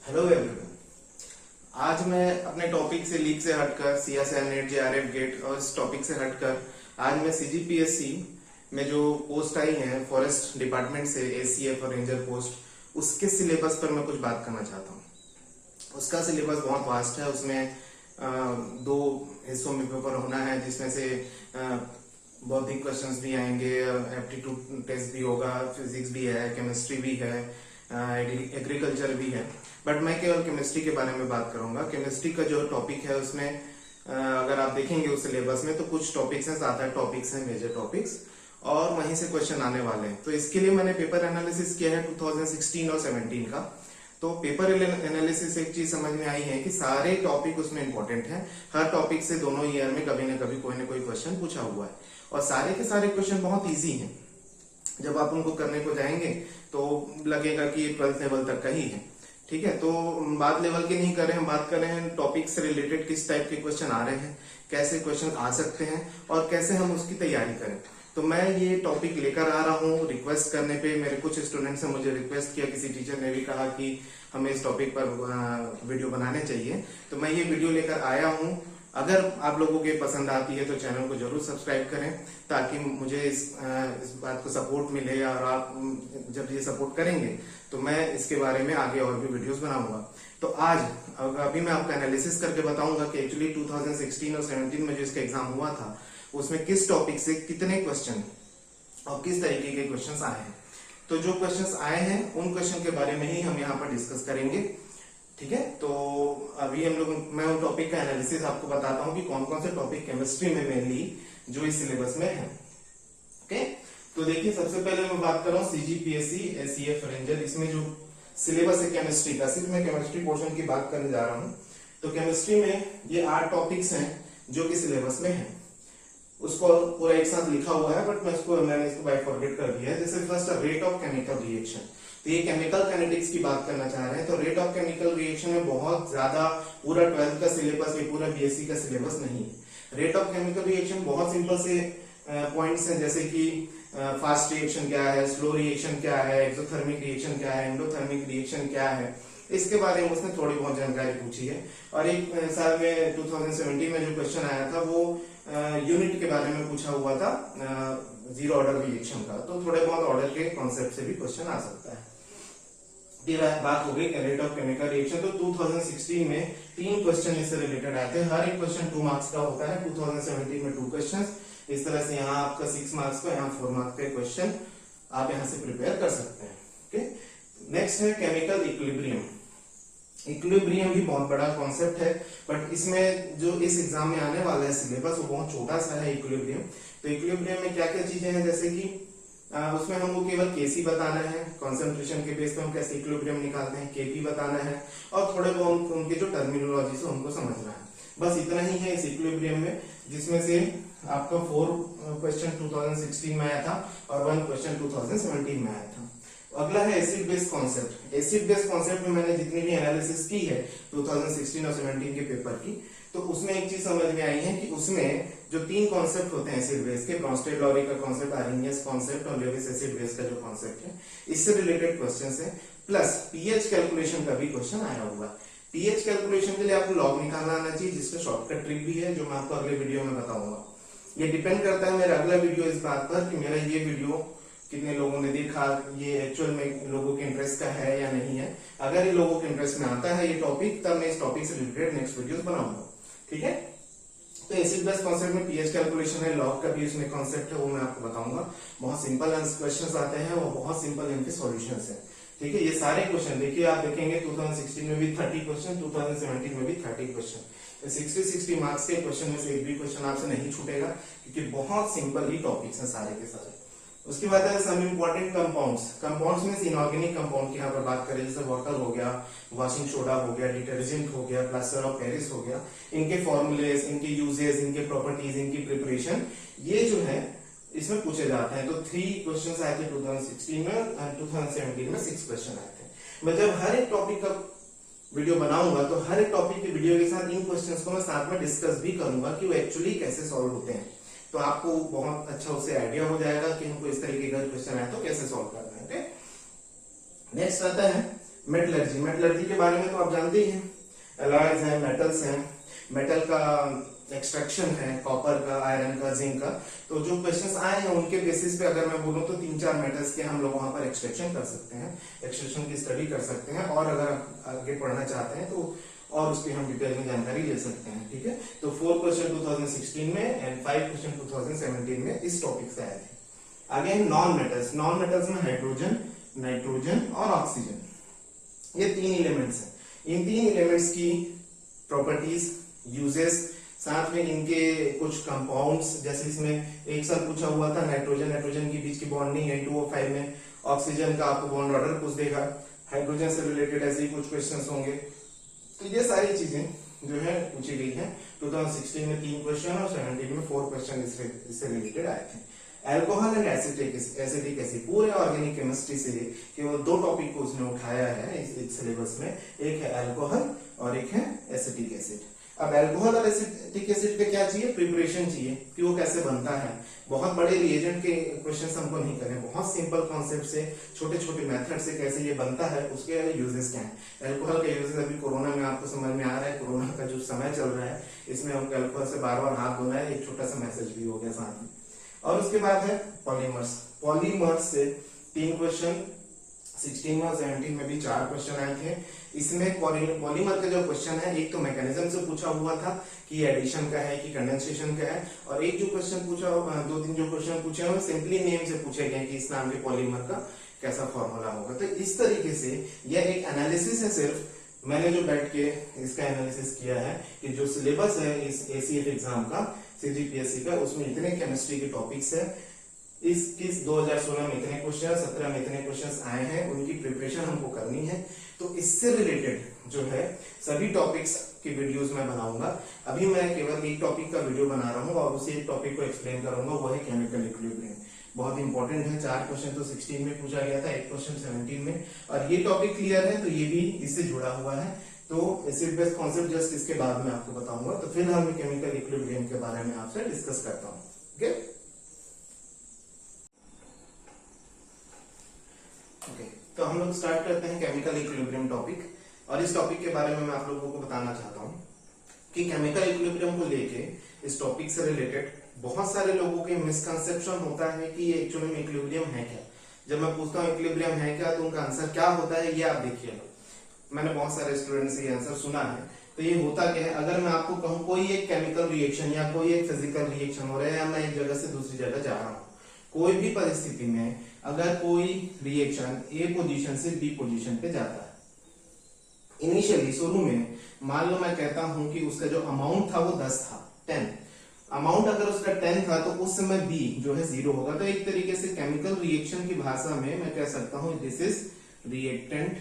Hello everyone. आज मैं अपने टॉपिक से लीग से हटकर सीएसआई नेट जेआरएफ गेट और इस टॉपिक से हटकर आज मैं सीजीपीएससी में जो पोस्ट आई है फॉरेस्ट डिपार्टमेंट से एसीएफ और रेंजर पोस्ट उसके सिलेबस पर मैं कुछ बात करना चाहता हूँ। उसका सिलेबस बहुत वास्ट है। उसमें दो हिस्सों में पेपर होना है, जिसमें से बौद्धिक क्वेश्चंस भी आएंगे, एप्टीट्यूड टेस्ट भी होगा, फिजिक्स भी है, केमिस्ट्री भी है, एग्रीकल्चर भी है। बट मैं केवल केमिस्ट्री के बारे में बात करूंगा। केमिस्ट्री का जो टॉपिक है उसमें अगर आप देखेंगे उस सिलेबस में तो कुछ टॉपिक्स हैं, ज्यादा टॉपिक्स हैं, मेजर टॉपिक्स, और वहीं से क्वेश्चन आने वाले हैं। तो इसके लिए मैंने पेपर एनालिसिस किया है 2016 और 17 का। तो पेपर एनालिसिस एक चीज समझ में आई है कि सारे टॉपिक उसमें इंपॉर्टेंट हैं। हर टॉपिक से दोनों ईयर में कभी ना कभी कोई ना कोई क्वेश्चन पूछा हुआ है और सारे के सारे क्वेश्चन बहुत इजी हैं। जब आप उनको करने को जाएंगे तो लगेगा कि ये 12th लेवल तक का ही है। ठीक है, तो बात लेवल की नहीं कर रहे हैं, बात कर रहे हैं टॉपिक से रिलेटेड किस टाइप के क्वेश्चन आ रहे हैं, कैसे क्वेश्चन आ सकते हैं और कैसे हम उसकी तैयारी करें। तो मैं ये टॉपिक लेकर आ रहा हूँ। रिक्वेस्ट करने पे मेरे कुछ स्टूडेंट्स ने मुझे रिक्वेस्ट किया, किसी टीचर ने भी कहा कि हमें इस टॉपिक पर वीडियो बनाने चाहिए, तो मैं ये वीडियो लेकर आया हूँ। अगर आप लोगों के पसंद आती है तो चैनल को जरूर सब्सक्राइब करें, ताकि मुझे इस बात को सपोर्ट मिले, और आप जब ये सपोर्ट करेंगे तो मैं इसके बारे में आगे और भी वीडियोस बनाऊंगा। तो आज अभी मैं आपको एनालिसिस करके बताऊंगा कि एक्चुअली 2016 और 17 में जो इसका एग्जाम हुआ था उसमें किस टॉपिक से कितने क्वेश्चन और किस तरीके के क्वेश्चन आए हैं। तो जो क्वेश्चन आए हैं उन क्वेश्चन के बारे में ही हम यहाँ पर डिस्कस करेंगे। ठीक है, तो अभी मैं उन टॉपिक का एनालिसिस आपको बताता हूँ कि कौन कौन से टॉपिक केमिस्ट्री में मेनली जो इस सिलेबस में है। ओके, तो देखिए सबसे पहले मैं बात कर रहा हूँ सीजीपीएससी एसीएफ रेंजर। इसमें जो सिलेबस है केमिस्ट्री का, सिर्फ मैं केमिस्ट्री पोर्शन की बात करने जा रहा हूँ। तो केमिस्ट्री में ये 8 टॉपिक्स हैं जो कि सिलेबस में है। उसको पूरा एक साथ लिखा हुआ है, बट मैंने इसको बाइफॉर्केट कर दिया है। जैसे first rate of chemical reaction, तो ये केमिकल काइनेटिक्स की बात करना चाह रहे हैं। तो रेट ऑफ केमिकल रिएक्शन में बहुत ज्यादा पूरा 12th का सिलेबस या पूरा बीएससी का सिलेबस नहीं है। रेट ऑफ केमिकल रिएक्शन बहुत सिंपल से पॉइंट्स हैं, जैसे कि फास्ट रिएक्शन क्या है, स्लो रिएक्शन क्या है, एक्सोथर्मिक रिएक्शन क्या है, एंडोथर्मिक रिएक्शन क्या है, इसके बारे में उसने थोड़ी बहुत जानकारी पूछी है। और एक साल में 2017 में जो क्वेश्चन आया था वो यूनिट के बारे में पूछा हुआ था, जीरो ऑर्डर रिएक्शन का। तो थोड़े बहुत ऑर्डर के कॉन्सेप्ट से भी क्वेश्चन आ सकता है। बात हो गई रेट ऑफ केमिकल रिएक्शन। तो 2016 में 3 क्वेश्चन इससे रिलेटेड आए थे। हर एक क्वेश्चन 2 मार्क्स का होता है। 2017 में 2 क्वेश्चन, इस तरह से यहाँ आपका 6 मार्क्स का, यहाँ 4 मार्क्स का क्वेश्चन आप यहाँ से प्रिपेयर कर सकते हैं। ओके, नेक्स्ट है केमिकल इक्विलिब्रियम। इक्विलिब्रियम भी बहुत बड़ा कॉन्सेप्ट है, बट इसमें जो इस एग्जाम में आने वाला है सिलेबस वो बहुत छोटा सा है इक्विलिब्रियम। तो इक्विलिब्रियम में क्या क्या चीजें हैं, जैसे कि उसमें हमको केवल केसी बताना है, कॉन्सेंट्रेशन के बेस पे हम कैसे इक्विलिब्रियम निकालते हैं, केपी बताना है, और थोड़े बहुत उनके जो टर्मिनोलॉजी से उनको समझना है। बस इतना ही है इस इक्विलिब्रियम में, जिसमें से आपका 4 क्वेश्चन 2016 में आया था और 1 क्वेश्चन 2017 में आया था। अगला है acid base concept. Acid base concept में मैंने जितनी भी एनालिसिस की है 2016 और 17 के पेपर की, तो उसमें एक चीज समझ में आई है कि उसमें जो 3 कॉन्सेप्ट होते हैं एसिड बेस के, ब्रॉन्स्टेड लॉरी का कॉन्सेप्ट, आर्हेनियस कॉन्सेप्ट और लेविस एसिड बेस का जो कॉन्सेप्ट है, इससे रिलेटेड क्वेश्चंस है। प्लस पीएच कैलकुलेशन का भी क्वेश्चन आया हुआ है। पीएच कैलकुलेशन के लिए आपको लॉग निकालना आना चाहिए, जिसका शॉर्टकट ट्रिक भी है जो मैं आपको अगले वीडियो में बताऊंगा। ये डिपेंड करता है मेरा अगला वीडियो इस बात पर कि मेरा ये वीडियो कितने लोगों ने देखा, ये एक्चुअल में लोगों के इंटरेस्ट का है या नहीं है। अगर ये लोगों के इंटरेस्ट में आता है ये टॉपिक, तब मैं इस टॉपिक से रिलेटेड नेक्स्ट वीडियोस बनाऊंगा। ठीक है, तो एसिड बेस कॉन्सेप्ट में पीएच कैलकुलेशन है, लॉग का भी उसमें कॉन्सेप्ट है, वो मैं आपको बताऊंगा। बहुत सिंपल क्वेश्चन आते हैं और बहुत सिंपल इनके सॉल्यूशंस है। ठीक है, ये सारे क्वेश्चन देखिए, आप देखेंगे 2016 में भी 30 क्वेश्चन, 2017 में भी 30 क्वेश्चन। 60 मार्क्स के क्वेश्चन में से एक भी क्वेश्चन आपसे नहीं छूटेगा, क्योंकि बहुत सिंपल ही टॉपिक्स हैं सारे के सारे। उसके बाद है सम इम्पोर्टेंट कंपाउंड्स। कंपाउंड्स में इनऑर्गेनिक कंपाउंड की यहाँ पर बात करें, जैसे वाटर हो गया, वॉशिंग सोडा हो गया, डिटर्जेंट हो गया, प्लास्टर ऑफ पेरिस हो गया, इनके फॉर्मूलेस, इनके यूजेस, इनके प्रॉपर्टीज, इनकी प्रिपरेशन, ये जो है इसमें पूछे जाते हैं। तो 3 क्वेश्चन आए थे 2016 में, 2017 में 6 क्वेश्चन आए थे। मैं जब हर एक टॉपिक का वीडियो बनाऊंगा तो हर एक टॉपिक के वीडियो के साथ इन क्वेश्चंस को मैं साथ में डिस्कस भी करूंगा कि वो एक्चुअली कैसे सॉल्व होते हैं। तो आपको बहुत अच्छा उससे आइडिया हो जाएगा कि हमको इस तरीके का क्वेश्चन आया तो कैसे सॉल्व करना है। नेक्स्ट आता है मेटलर्जी, मेटलर्जी के बारे में तो आप जानते ही हैं, एलॉयज हैं, मेटल्स हैं, मेटल का एक्सट्रैक्शन है, कॉपर का, आयरन का, जिंक का। तो जो क्वेश्चंस आए हैं उनके बेसिस पे अगर मैं बोलूं तो 3-4 मेटल्स के हम लोग वहां पर एक्सट्रैक्शन कर सकते हैं, एक्सट्रैक्शन की स्टडी कर सकते हैं, और अगर आप आगे पढ़ना चाहते हैं तो और उसकी हम डिटेल में जानकारी ले सकते हैं। ठीक है, तो 4 क्वेश्चन 2016 में एंड 5 क्वेश्चन 2017 में इस टॉपिक से आए थे। आगे नॉन मेटल्स, नॉन मेटल्स में हाइड्रोजन, नाइट्रोजन और ऑक्सीजन, ये 3 एलिमेंट्स हैं। इन 3 एलिमेंट्स की प्रॉपर्टीज, यूजेस, साथ में इनके कुछ कंपाउंड्स, जैसे इसमें एक साल पूछा हुआ था नाइट्रोजन की बीच की बॉन्डिंग N2O5 में, ऑक्सीजन का आपको बॉन्ड ऑर्डर पूछ देगा, हाइड्रोजन से रिलेटेड ऐसे ही कुछ क्वेश्चंस होंगे। तो ये सारी चीजें जो है पूछी गई हैं। 2016 में 3 क्वेश्चन और 17 में 4 क्वेश्चन इससे रिलेटेड आए थे। अल्कोहल एंड एसिटिक एसिड, पूरे ऑर्गेनिक केमिस्ट्री से केवल 2 टॉपिक को उसने उठाया है इस सिलेबस में, एक है अल्कोहल और एक है एसिटिक एसिड। अब अल्कोहल और एसिटिक एसिड का क्या चाहिए, प्रिपरेशन चाहिए कि वो कैसे बनता है। बहुत बड़े रिएजेंट के क्वेश्चंस हमको नहीं करने, बहुत सिंपल कॉन्सेप्ट से, छोटे छोटे मेथड से कैसे ये बनता है, उसके यूजेस क्या है। अल्कोहल का यूजेस अभी कोरोना में आपको समझ में आ रहा है, कोरोना का जो समय चल रहा है इसमें हमको अल्कोहल से बार-बार हाथ धोना है, एक छोटा सा मैसेज भी हो गया साथ में। और उसके बाद है पॉलीमर्स, पॉलीमर्स से 3 क्वेश्चन 16 में और 17 में भी 4 क्वेश्चन आए थे। इसमें पॉलीमर का जो क्वेश्चन है, एक तो मैकेनिज्म से पूछा हुआ था कि एडिशन का है कि कंडेंसेशन का है, और एक जो क्वेश्चन पूछा, 2-3 जो क्वेश्चन पूछे हैं सिंपली नेम से पूछे गए कि इस नाम के पॉलीमर का कैसा फॉर्मूला होगा। तो इस तरीके से यह एक एनालिसिस है, सिर्फ मैंने जो बैठ के इसका एनालिसिस किया है कि जो सिलेबस है इस ACF एग्जाम का, CGPSC का, उसमें इतने केमिस्ट्री के टॉपिक्स है, इस 2016 में इतने क्वेश्चन, 17 में इतने क्वेश्चंस आए हैं, उनकी प्रिपरेशन हमको करनी है। तो इससे रिलेटेड जो है सभी टॉपिक्स की वीडियोस मैं बनाऊंगा। अभी मैं केवल एक टॉपिक का वीडियो बना रहा हूँ और उसी एक टॉपिक को एक्सप्लेन करूंगा, वो है केमिकल इक्विलिब्रियम। बहुत इंपॉर्टेंट है, 4 क्वेश्चन तो 16 में पूछा गया था, 1 क्वेश्चन 17 में, और ये टॉपिक क्लियर है तो ये भी इससे जुड़ा हुआ है। तो एसिड बेस कॉन्सेप्ट जस्ट इसके बाद में आपको बताऊंगा। तो फिलहाल मैं केमिकल इक्विलिब्रियम के बारे में आपसे डिस्कस करता हूँ। ओके, तो हम लोग स्टार्ट करते हैं केमिकल इक्विलिब्रियम टॉपिक। और इस टॉपिक के बारे में मैं आप लोगों को बताना चाहता हूँ कि केमिकल इक्विलिब्रियम को लेके इस टॉपिक से रिलेटेड बहुत सारे लोगों के मिसकंसेप्शन होता है कि ये एक्चुअली में इक्विलिब्रियम है क्या। जब मैं पूछता हूँ इक्विलिब्रियम है क्या, तो उनका आंसर क्या होता है ये आप देखिए। मैंने बहुत सारे स्टूडेंट से ये आंसर सुना है। तो ये होता क्या है, अगर मैं आपको कहूँ कोई एक केमिकल रिएक्शन या कोई एक फिजिकल रिएक्शन हो रहा है, या मैं एक जगह से दूसरी जगह जा रहा हूँ, कोई भी परिस्थिति में अगर कोई रिएक्शन ए पोजीशन से बी पोजीशन पे जाता है, इनिशियली शुरू में मान लो मैं कहता हूं कि उसका जो अमाउंट था वो 10 था, 10 अमाउंट अगर उसका 10 था, तो उस समय बी जो है 0 होगा। तो एक तरीके से केमिकल रिएक्शन की भाषा में मैं कह सकता हूं दिस इज रिएक्टेंट,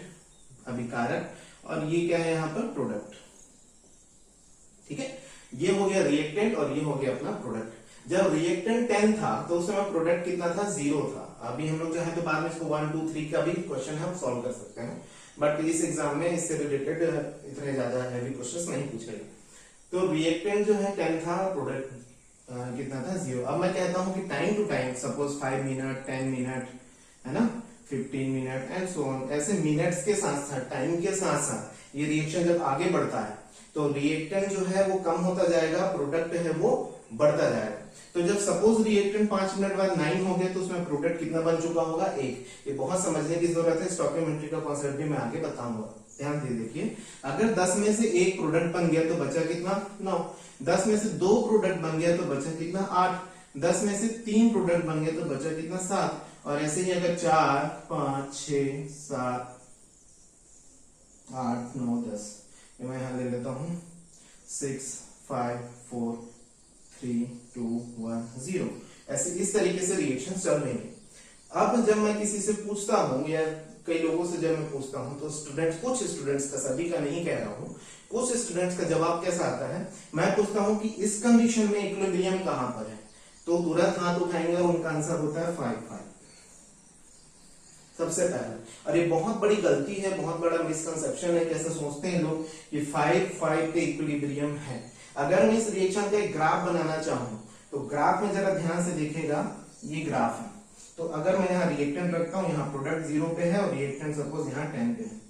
अभिकारक, और ये क्या है यहाँ पर प्रोडक्ट। ठीक है, ये हो गया रिएक्टेंट और ये हो गया अपना प्रोडक्ट। जब रिएक्टेंट 10 था तो उस समय प्रोडक्ट कितना था, 0 था। अभी हम लोग चाहे तो बाद में इसको 1, 2, 3 का भी क्वेश्चन हम सॉल्व कर सकते हैं, बट इस एग्जाम में इससे रिलेटेड इतने ज्यादा हैवी क्वेश्चंस नहीं पूछे गए। तो रिएक्टेंट जो है 10 था, प्रोडक्ट कितना था, 0। अब मैं कहता हूं कि time to time, suppose 5 minute, 10 minute, है ना, 15 मिनट एंड सो ऑन, ऐसे मिनट्स के साथ साथ, टाइम के साथ साथ ये रिएक्शन जब आगे बढ़ता है तो रिएक्टेंट जो है वो कम होता जाएगा, प्रोडक्ट है वो बढ़ता जाएगा। तो जब सपोज रिएक्टेंट 5 मिनट बाद 9 हो गए, तो उसमें प्रोडक्ट कितना बन चुका होगा, 1। ये बहुत समझने की जरूरत है, स्टोइकियोमेट्री का कॉन्सेप्ट भी मैं आगे बताऊंगा, ध्यान दे देखिए। अगर 10 में से 1 प्रोडक्ट बन गया तो बचा कितना, 9। 10 में से 2 प्रोडक्ट बन गया तो बचा कितना, 8। 10 में से 3 प्रोडक्ट बन गया तो बचा कितना, 7। और ऐसे ही अगर 4, 5, 6, 7, 8, 9, 10, मैं यहां ले लेता हूं 6, 5, 4, 3, 2, 1, 0, ऐसे इस तरीके से रिएक्शन चल रही है। अब जब मैं किसी से पूछता हूं या कई लोगों से जब मैं पूछता हूं, तो स्टूडेंट्स, कुछ स्टूडेंट्स का, सभी का नहीं कह रहा हूं, कुछ स्टूडेंट्स का जवाब कैसा आता है, मैं पूछता हूं कि इस कंडीशन में इक्विलिब्रियम कहां पर है, तो तुरंत हाथ उठाएंगे और उनका आंसर होता है 5, 5 सबसे पहले। और ये बहुत बड़ी गलती है, बहुत बड़ा मिसकंसेप्शन है। कैसे सोचते हैं लोग कि 5, 5 पे इक्विलिब्रियम है। अगर मैं इस रिएक्शन का एक ग्राफ बनाना चाहूं, तो ग्राफ में जरा ध्यान से देखिएगा, ये ग्राफ है। तो अगर मैं यहाँ रिएक्टेंट रखता हूँ, यहाँ प्रोडक्ट 0 पे है और रिएक्टेंट सपोज यहाँ 10 पे है,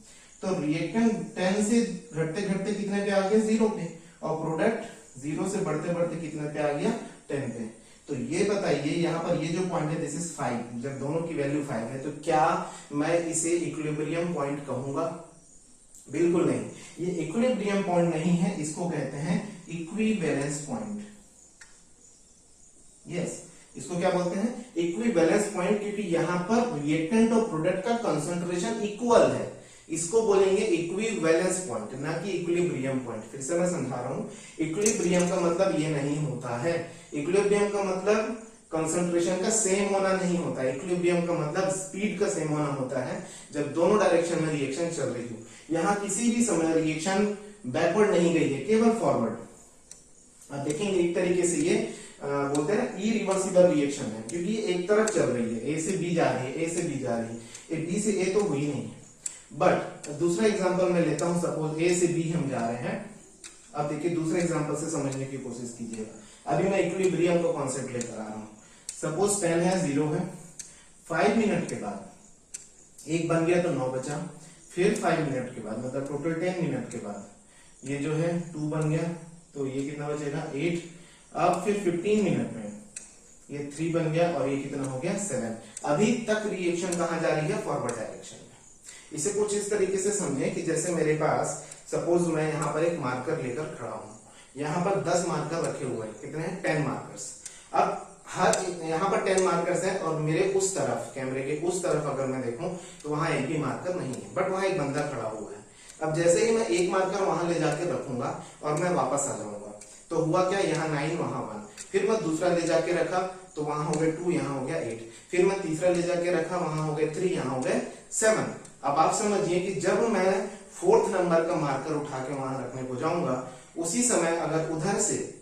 तो रिएक्टेंट 10 से घटते घटते कितने पे आ गया 0 पे, और प्रोडक्ट 0 से बढ़ते बढ़ते कितने पे आ गया 10 पे। तो ये बताइए यहाँ पर ये जो पॉइंट है दिस इज 5, जब दोनों की वैल्यू 5 है तो क्या मैं इसे इक्विलिब्रियम पॉइंट कहूंगा? बिल्कुल नहीं, ये इक्विलिब्रियम पॉइंट नहीं है, इसको कहते हैं इक्विवेलेंस पॉइंट। यस, इसको क्या बोलते हैं? इक्विवेलेंस पॉइंट, क्योंकि यहाँ पर रिएक्टेंट और प्रोडक्ट का कंसंट्रेशन इक्वल है, इसको बोलेंगे इक्विवेलेंस पॉइंट, ना कि इक्विलिब्रियम पॉइंट। फिर से मैं समझा रहा हूं, इक्विलिब्रियम का मतलब ये नहीं होता है। इक्विलिब्रियम का मतलब कंसंट्रेशन का सेम होना नहीं होता है, इक्विलिब्रियम का मतलब स्पीड का सेम होना होता है, जब दोनों डायरेक्शन में रिएक्शन चल रही हो। यहाँ किसी भी समय रिएक्शन बैकवर्ड नहीं गई है, केवल फॉरवर्ड। आप देखेंगे एक तरीके से ये बोलते हैं इरिवर्सिबल रिएक्शन है, क्योंकि ये एक तरफ चल रही है, ए से बी जा रही है, ए से बी जा रही है, बी से ए तो हुई नहीं। बट दूसरा एग्जांपल मैं लेता हूं, सपोज ए से बी हम जा रहे हैं। अब देखिए दूसरे एग्जांपल से समझने की कोशिश कीजिएगा। अभी मैं इक्विलिब्रियम का कॉन्सेप्ट लेकर आ रहा हूं। सपोज 10 है, 0 है, 5 मिनट के बाद 1 बन गया तो 9 बचा, फिर 5 मिनट के बाद मतलब टोटल 10 मिनट के बाद ये जो है 2 बन गया, तो ये कितना बचेगा 8। अब फिर 15 मिनट में ये 3 बन गया और ये कितना हो गया 7। अभी तक रिएक्शन कहां जा रही है? फॉरवर्ड डायरेक्शन में। इसे कुछ इस तरीके से समझें कि जैसे मेरे पास सपोज मैं यहाँ पर एक मार्कर लेकर खड़ा हूं, यहाँ पर 10 मार्कर रखे हुए हैं, कितने हैं 10 मार्कर्स। अब हर यहाँ पर 10 मार्कर्स हैं और मेरे उस तरफ, कैमरे के उस तरफ अगर मैं देखूं तो वहां एक भी मार्कर नहीं है, बट वहां एक बंदा खड़ा हुआ है। अब जैसे ही मैं एक मार्कर वहां ले जाके रखूंगा और मैं वापस आ जाऊंगा, तो हुआ क्या, यहाँ 9 वहां 1, फिर मैं दूसरा ले जाके रखा तो वहां हो गए 2, यहाँ हो गया 8, फिर मैं तीसरा ले जाके रखा, वहां हो गए 3, यहाँ हो गए 7। अब आप समझिए कि जब मैं 4th नंबर का मार्कर उठा के वहां रखने को जाऊंगा, उसी समय अगर उधर से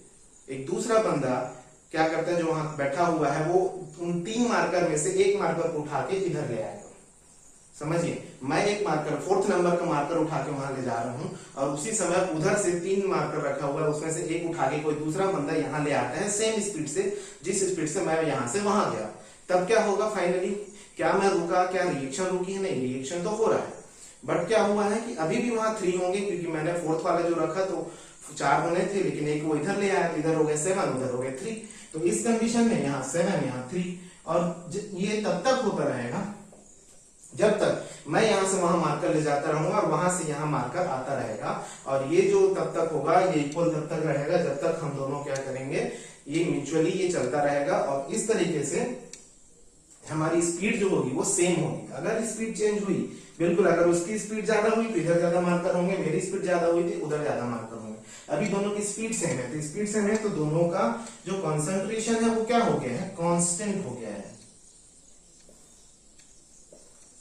एक दूसरा बंदा क्या करता है, जो वहां बैठा हुआ है, वो उन 3 मार्कर में से एक मार्कर को उठा के इधर ले आएगा। समझिए, मैं एक मार्कर 4th नंबर का मार्कर उठा के वहां ले जा रहा हूं और उसी समय उधर से 3 मार्कर रखा हुआ है, उसमें से एक उठा के कोई दूसरा बंदा यहाँ ले आता है सेम स्पीड से, जिस स्पीड से मैं यहाँ से वहां गया। तब क्या होगा फाइनली, क्या मैं रुका, क्या रिएक्शन रुकी है? नहीं, रिएक्शन तो हो रहा है, बट क्या हुआ है कि अभी भी वहां 3 होंगे, क्योंकि मैंने 4th वाला जो रखा तो 4 होने थे, लेकिन एक वो इधर ले आया, इधर हो गए 7, उधर हो गए 3। तो इस कंडीशन में यहाँ 7, यहाँ 3, और ये तब तक होता रहेगा जब तक मैं यहां से वहां मार्कर ले जाता रहूंगा और वहां से यहाँ मार्कर आता रहेगा, और ये जो तब तक होगा ये इक्वल तब तक रहेगा जब तक हम दोनों क्या करेंगे, ये म्यूचुअली ये चलता रहेगा। और इस तरीके से हमारी स्पीड जो होगी वो सेम होगी। अगर स्पीड चेंज हुई, बिल्कुल, अगर उसकी स्पीड ज्यादा हुई तो इधर ज्यादा मार्कर होंगे, मेरी स्पीड ज्यादा हुई तो उधर ज्यादा मार्कर होंगे। अभी दोनों की स्पीड सेम है, तो स्पीड सेम है तो दोनों का जो कॉन्सेंट्रेशन है वो क्या हो गया है, कांस्टेंट हो गया है।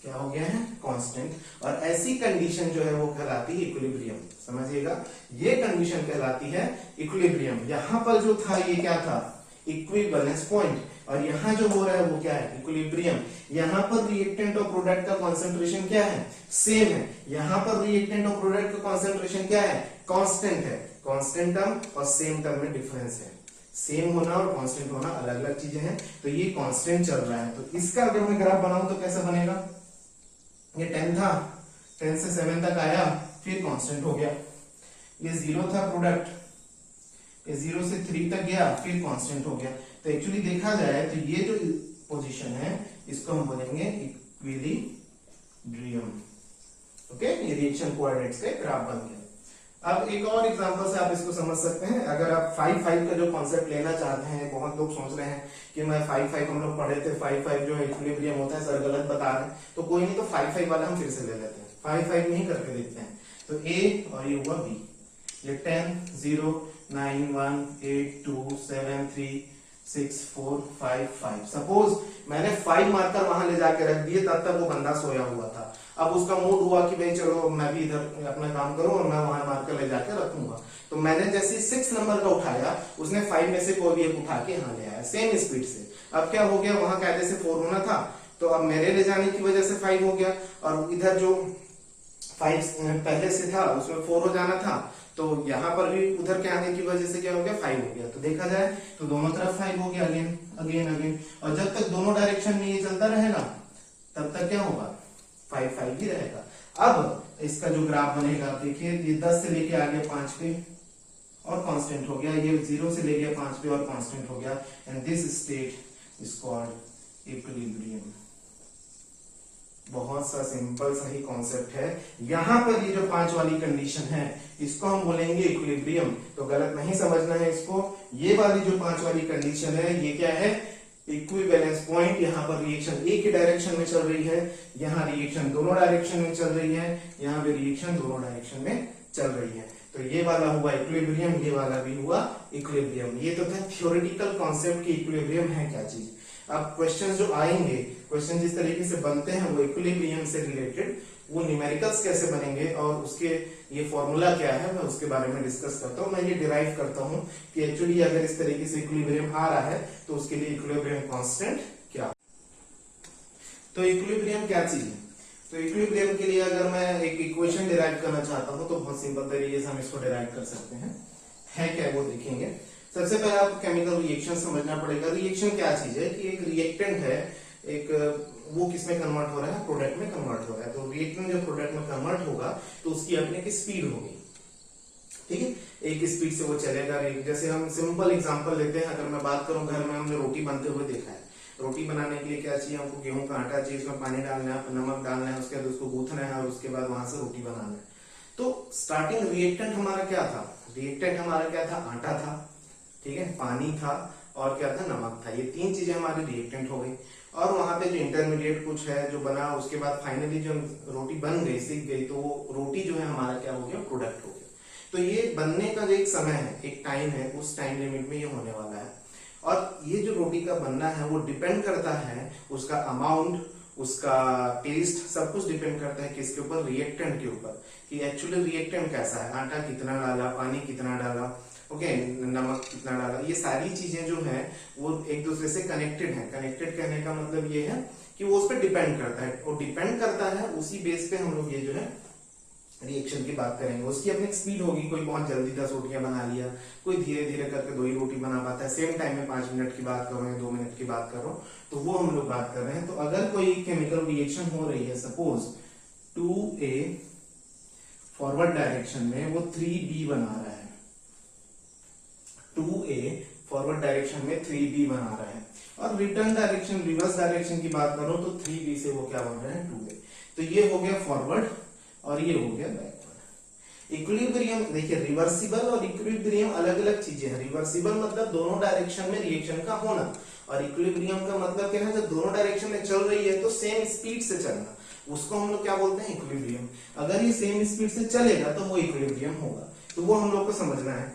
क्या हो गया है, कांस्टेंट। और ऐसी कंडीशन जो है वो कहलाती है इक्विलिब्रियम। समझिएगा, ये कंडीशन कहलाती है इक्विलिब्रियम। यहां पर जो था ये क्या था, इक्विवेलेंस पॉइंट, और यहाँ जो हो रहा है वो क्या है, इक्विलिब्रियम। यहाँ पर रिएक्टेंट और प्रोडक्ट का कॉन्सेंट्रेशन क्या है, सेम है। यहाँ पर रिएक्टेंट और प्रोडक्ट का कॉन्सेंट्रेशन क्या है, कांस्टेंट है। कांस्टेंट टर्म और सेम टर्म में डिफरेंस है। सेम होना और कांस्टेंट होना अलग अलग चीजें हैं। तो ये कांस्टेंट चल रहा है, तो इसका अगर मैं ग्राफ बनाऊं तो कैसा बनेगा, ये 10 था, 10 से 7 तक आया, फिर कांस्टेंट हो गया। ये 0 था प्रोडक्ट, ये 0 से 3 तक गया, फिर कांस्टेंट हो गया। तो एक्चुअली देखा जाए तो ये जो पोजीशन है इसको हम बोलेंगे इक्विलिब्रियम। ओके, ये रिएक्शन कोऑर्डिनेट्स का ग्राफ बन गया। अब एक और एग्जांपल से आप इसको समझ सकते हैं। अगर आप 5-5 का जो कॉन्सेप्ट लेना चाहते हैं, बहुत लोग सोच रहे हैं कि मैं 5-5 हम लोग पढ़े थे, 5-5 जो इक्विलिब्रियम होता है सर गलत बता रहे हैं, तो कोई नहीं, तो 5-5 वाला हम फिर से ले लेते हैं, 5-5 में ही करके देखते हैं। तो ए और ये हुआ बी, ये 10, 0, 9, 1, 8, 2, 7, 3, 6, 4, 5, 5। सपोज मैंने 5 मार्कर वहां ले जाके रख दिए, तब तक वो बंदा सोया हुआ था। अब उसका मूड हुआ कि भाई चलो मैं भी इधर अपना काम करूं और मैं वहां मार्कर ले जाके रखूंगा। तो मैंने जैसे 6 नंबर का उठाया, उसने 5 में से कोई भी एक उठा के यहाँ ले आया सेम स्पीड से। अब क्या हो गया, वहां कायदे से 4 होना था, तो अब मेरे ले जाने की वजह से 5 हो गया, और इधर जो 5 पहले से था उसमें 4 हो जाना था, तो यहाँ पर भी उधर के आने की वजह से क्या हो गया, 5 हो गया। तो देखा जाए तो दोनों तरफ 5 हो गया, अगेन अगेन अगेन। और जब तक दोनों डायरेक्शन में ये चलता रहेगा तब तक क्या होगा, 5 ही रहेगा। अब इसका जो ग्राफ बनेगा आप देखिए, ये 10 से लेके आ गया 5 पे और कांस्टेंट हो गया, ये 0 से ले गया 5 पे और कांस्टेंट हो गया, and this state is called equilibrium. बहुत सा सिंपल सा ही कॉन्सेप्ट है। यहां पर ये जो 5 वाली कंडीशन है इसको हम बोलेंगे इक्विलिब्रियम, तो गलत नहीं समझना है इसको। ये वाली जो 5 वाली कंडीशन है ये क्या है, इक्विवेलेंस पॉइंट। यहाँ पर रिएक्शन एक ही डायरेक्शन में चल रही है, यहाँ रिएक्शन दोनों डायरेक्शन में चल रही है, यहाँ पे रिएक्शन दोनों डायरेक्शन में चल रही है, तो ये वाला हुआ इक्विलिब्रियम, ये वाला भी हुआ इक्विलिब्रियम। ये तो था थ्योरेटिकल कॉन्सेप्ट कि इक्विलिब्रियम है क्या चीज। अब क्वेश्चन जो आएंगे, क्वेश्चन जिस तरीके से बनते हैं वो इक्विलिब्रियम से रिलेटेड, वो न्यूमेरिकल्स कैसे बनेंगे और उसके ये फॉर्मूला क्या है, मैं उसके बारे में डिस्कस करता हूँ। मैं ये डिराइव करता हूँ कि एक्चुअली अगर इस तरीके से इक्विलिब्रियम आ रहा है तो उसके लिए इक्विलिब्रियम कांस्टेंट क्या। तो इक्विलिब्रियम क्या चीज है, तो इक्विलिब्रियम के लिए अगर मैं एक इक्वेशन डिराइव करना चाहता हूँ तो बहुत सिंपल तरीके से हम इसको डिराइव कर सकते हैं। है क्या वो देखेंगे। सबसे पहले आपको केमिकल रिएक्शन समझना पड़ेगा। रिएक्शन क्या चीज है कि एक रिएक्टेंट है, एक वो किस में कन्वर्ट हो रहा है, प्रोडक्ट में कन्वर्ट हो रहा है। तो रिएक्टेंट जब प्रोडक्ट में कन्वर्ट होगा तो उसकी अपने की स्पीड होगी, ठीक है, एक स्पीड से वो चलेगा। जैसे हम सिंपल एग्जांपल लेते हैं, अगर मैं बात करूं घर में हमने रोटी बनते हुए देखा है। रोटी बनाने के लिए क्या चाहिए हमको, गेहूं का आटा चाहिए, उसमें पानी डालना है, नमक डालना है, उसके बाद उसको गूंथना है और उसके बाद वहां से रोटी बनाना है। तो स्टार्टिंग रिएक्टेंट हमारा क्या था, रिएक्टेंट हमारा क्या था, आटा था, ठीक है, पानी था और क्या था, नमक था। ये 3 चीजें हमारी रिएक्टेंट हो गई। और वहां पे जो इंटरमीडिएट कुछ है जो बना, उसके बाद फाइनली जो रोटी बन गई, सीख गई, तो वो रोटी जो है हमारा क्या हो गया, प्रोडक्ट हो गया। तो ये बनने का जो एक समय है, एक टाइम है, उस टाइम लिमिट में ये होने वाला है। और ये जो रोटी का बनना है वो डिपेंड करता है उसका अमाउंट, उसका टेस्ट, सब कुछ डिपेंड करता है किसके ऊपर, रिएक्टेंट के ऊपर, कि एक्चुअली रिएक्टेंट कैसा है, आटा कितना डाला, पानी कितना डाला, ओके, नमक कितना डाला। ये सारी चीजें जो है वो एक दूसरे से कनेक्टेड है। कनेक्टेड कहने का मतलब ये है कि वो उस पर डिपेंड करता है, और डिपेंड करता है उसी बेस पे हम लोग ये जो है रिएक्शन की बात करेंगे। उसकी अपनी स्पीड होगी, कोई बहुत जल्दी 10 रोटियां बना लिया, कोई धीरे धीरे करके 2 ही रोटी बना पाता है, सेम टाइम में 5 मिनट की बात कर रहे हैं, 2 मिनट की बात कर रहा हूं, तो वो हम लोग बात कर रहे हैं। तो अगर कोई केमिकल रिएक्शन हो रही है, सपोज 2A फॉरवर्ड डायरेक्शन में वो 3B बना रहा है, 2A फॉरवर्ड डायरेक्शन में 3B बना रहा है, और रिटर्न डायरेक्शन, रिवर्स डायरेक्शन की बात करो तो 3B से वो क्या बन रहा है, 2A। तो ये हो गया फॉरवर्ड और ये हो गया बैकवर्ड। इक्विलिब्रियम देखिए, रिवर्सिबल और इक्विलिब्रियम अलग अलग चीजें हैं। रिवर्सिबल मतलब दोनों डायरेक्शन में रिएक्शन का होना, और इक्विलिब्रियम का मतलब क्या है, जब दोनों डायरेक्शन में चल रही है तो सेम स्पीड से चलना, उसको हम लोग क्या बोलते हैं, इक्विलिब्रियम। अगर ये सेम स्पीड से चलेगा तो वो इक्विलिब्रियम होगा, तो वो हम लोग को समझना है।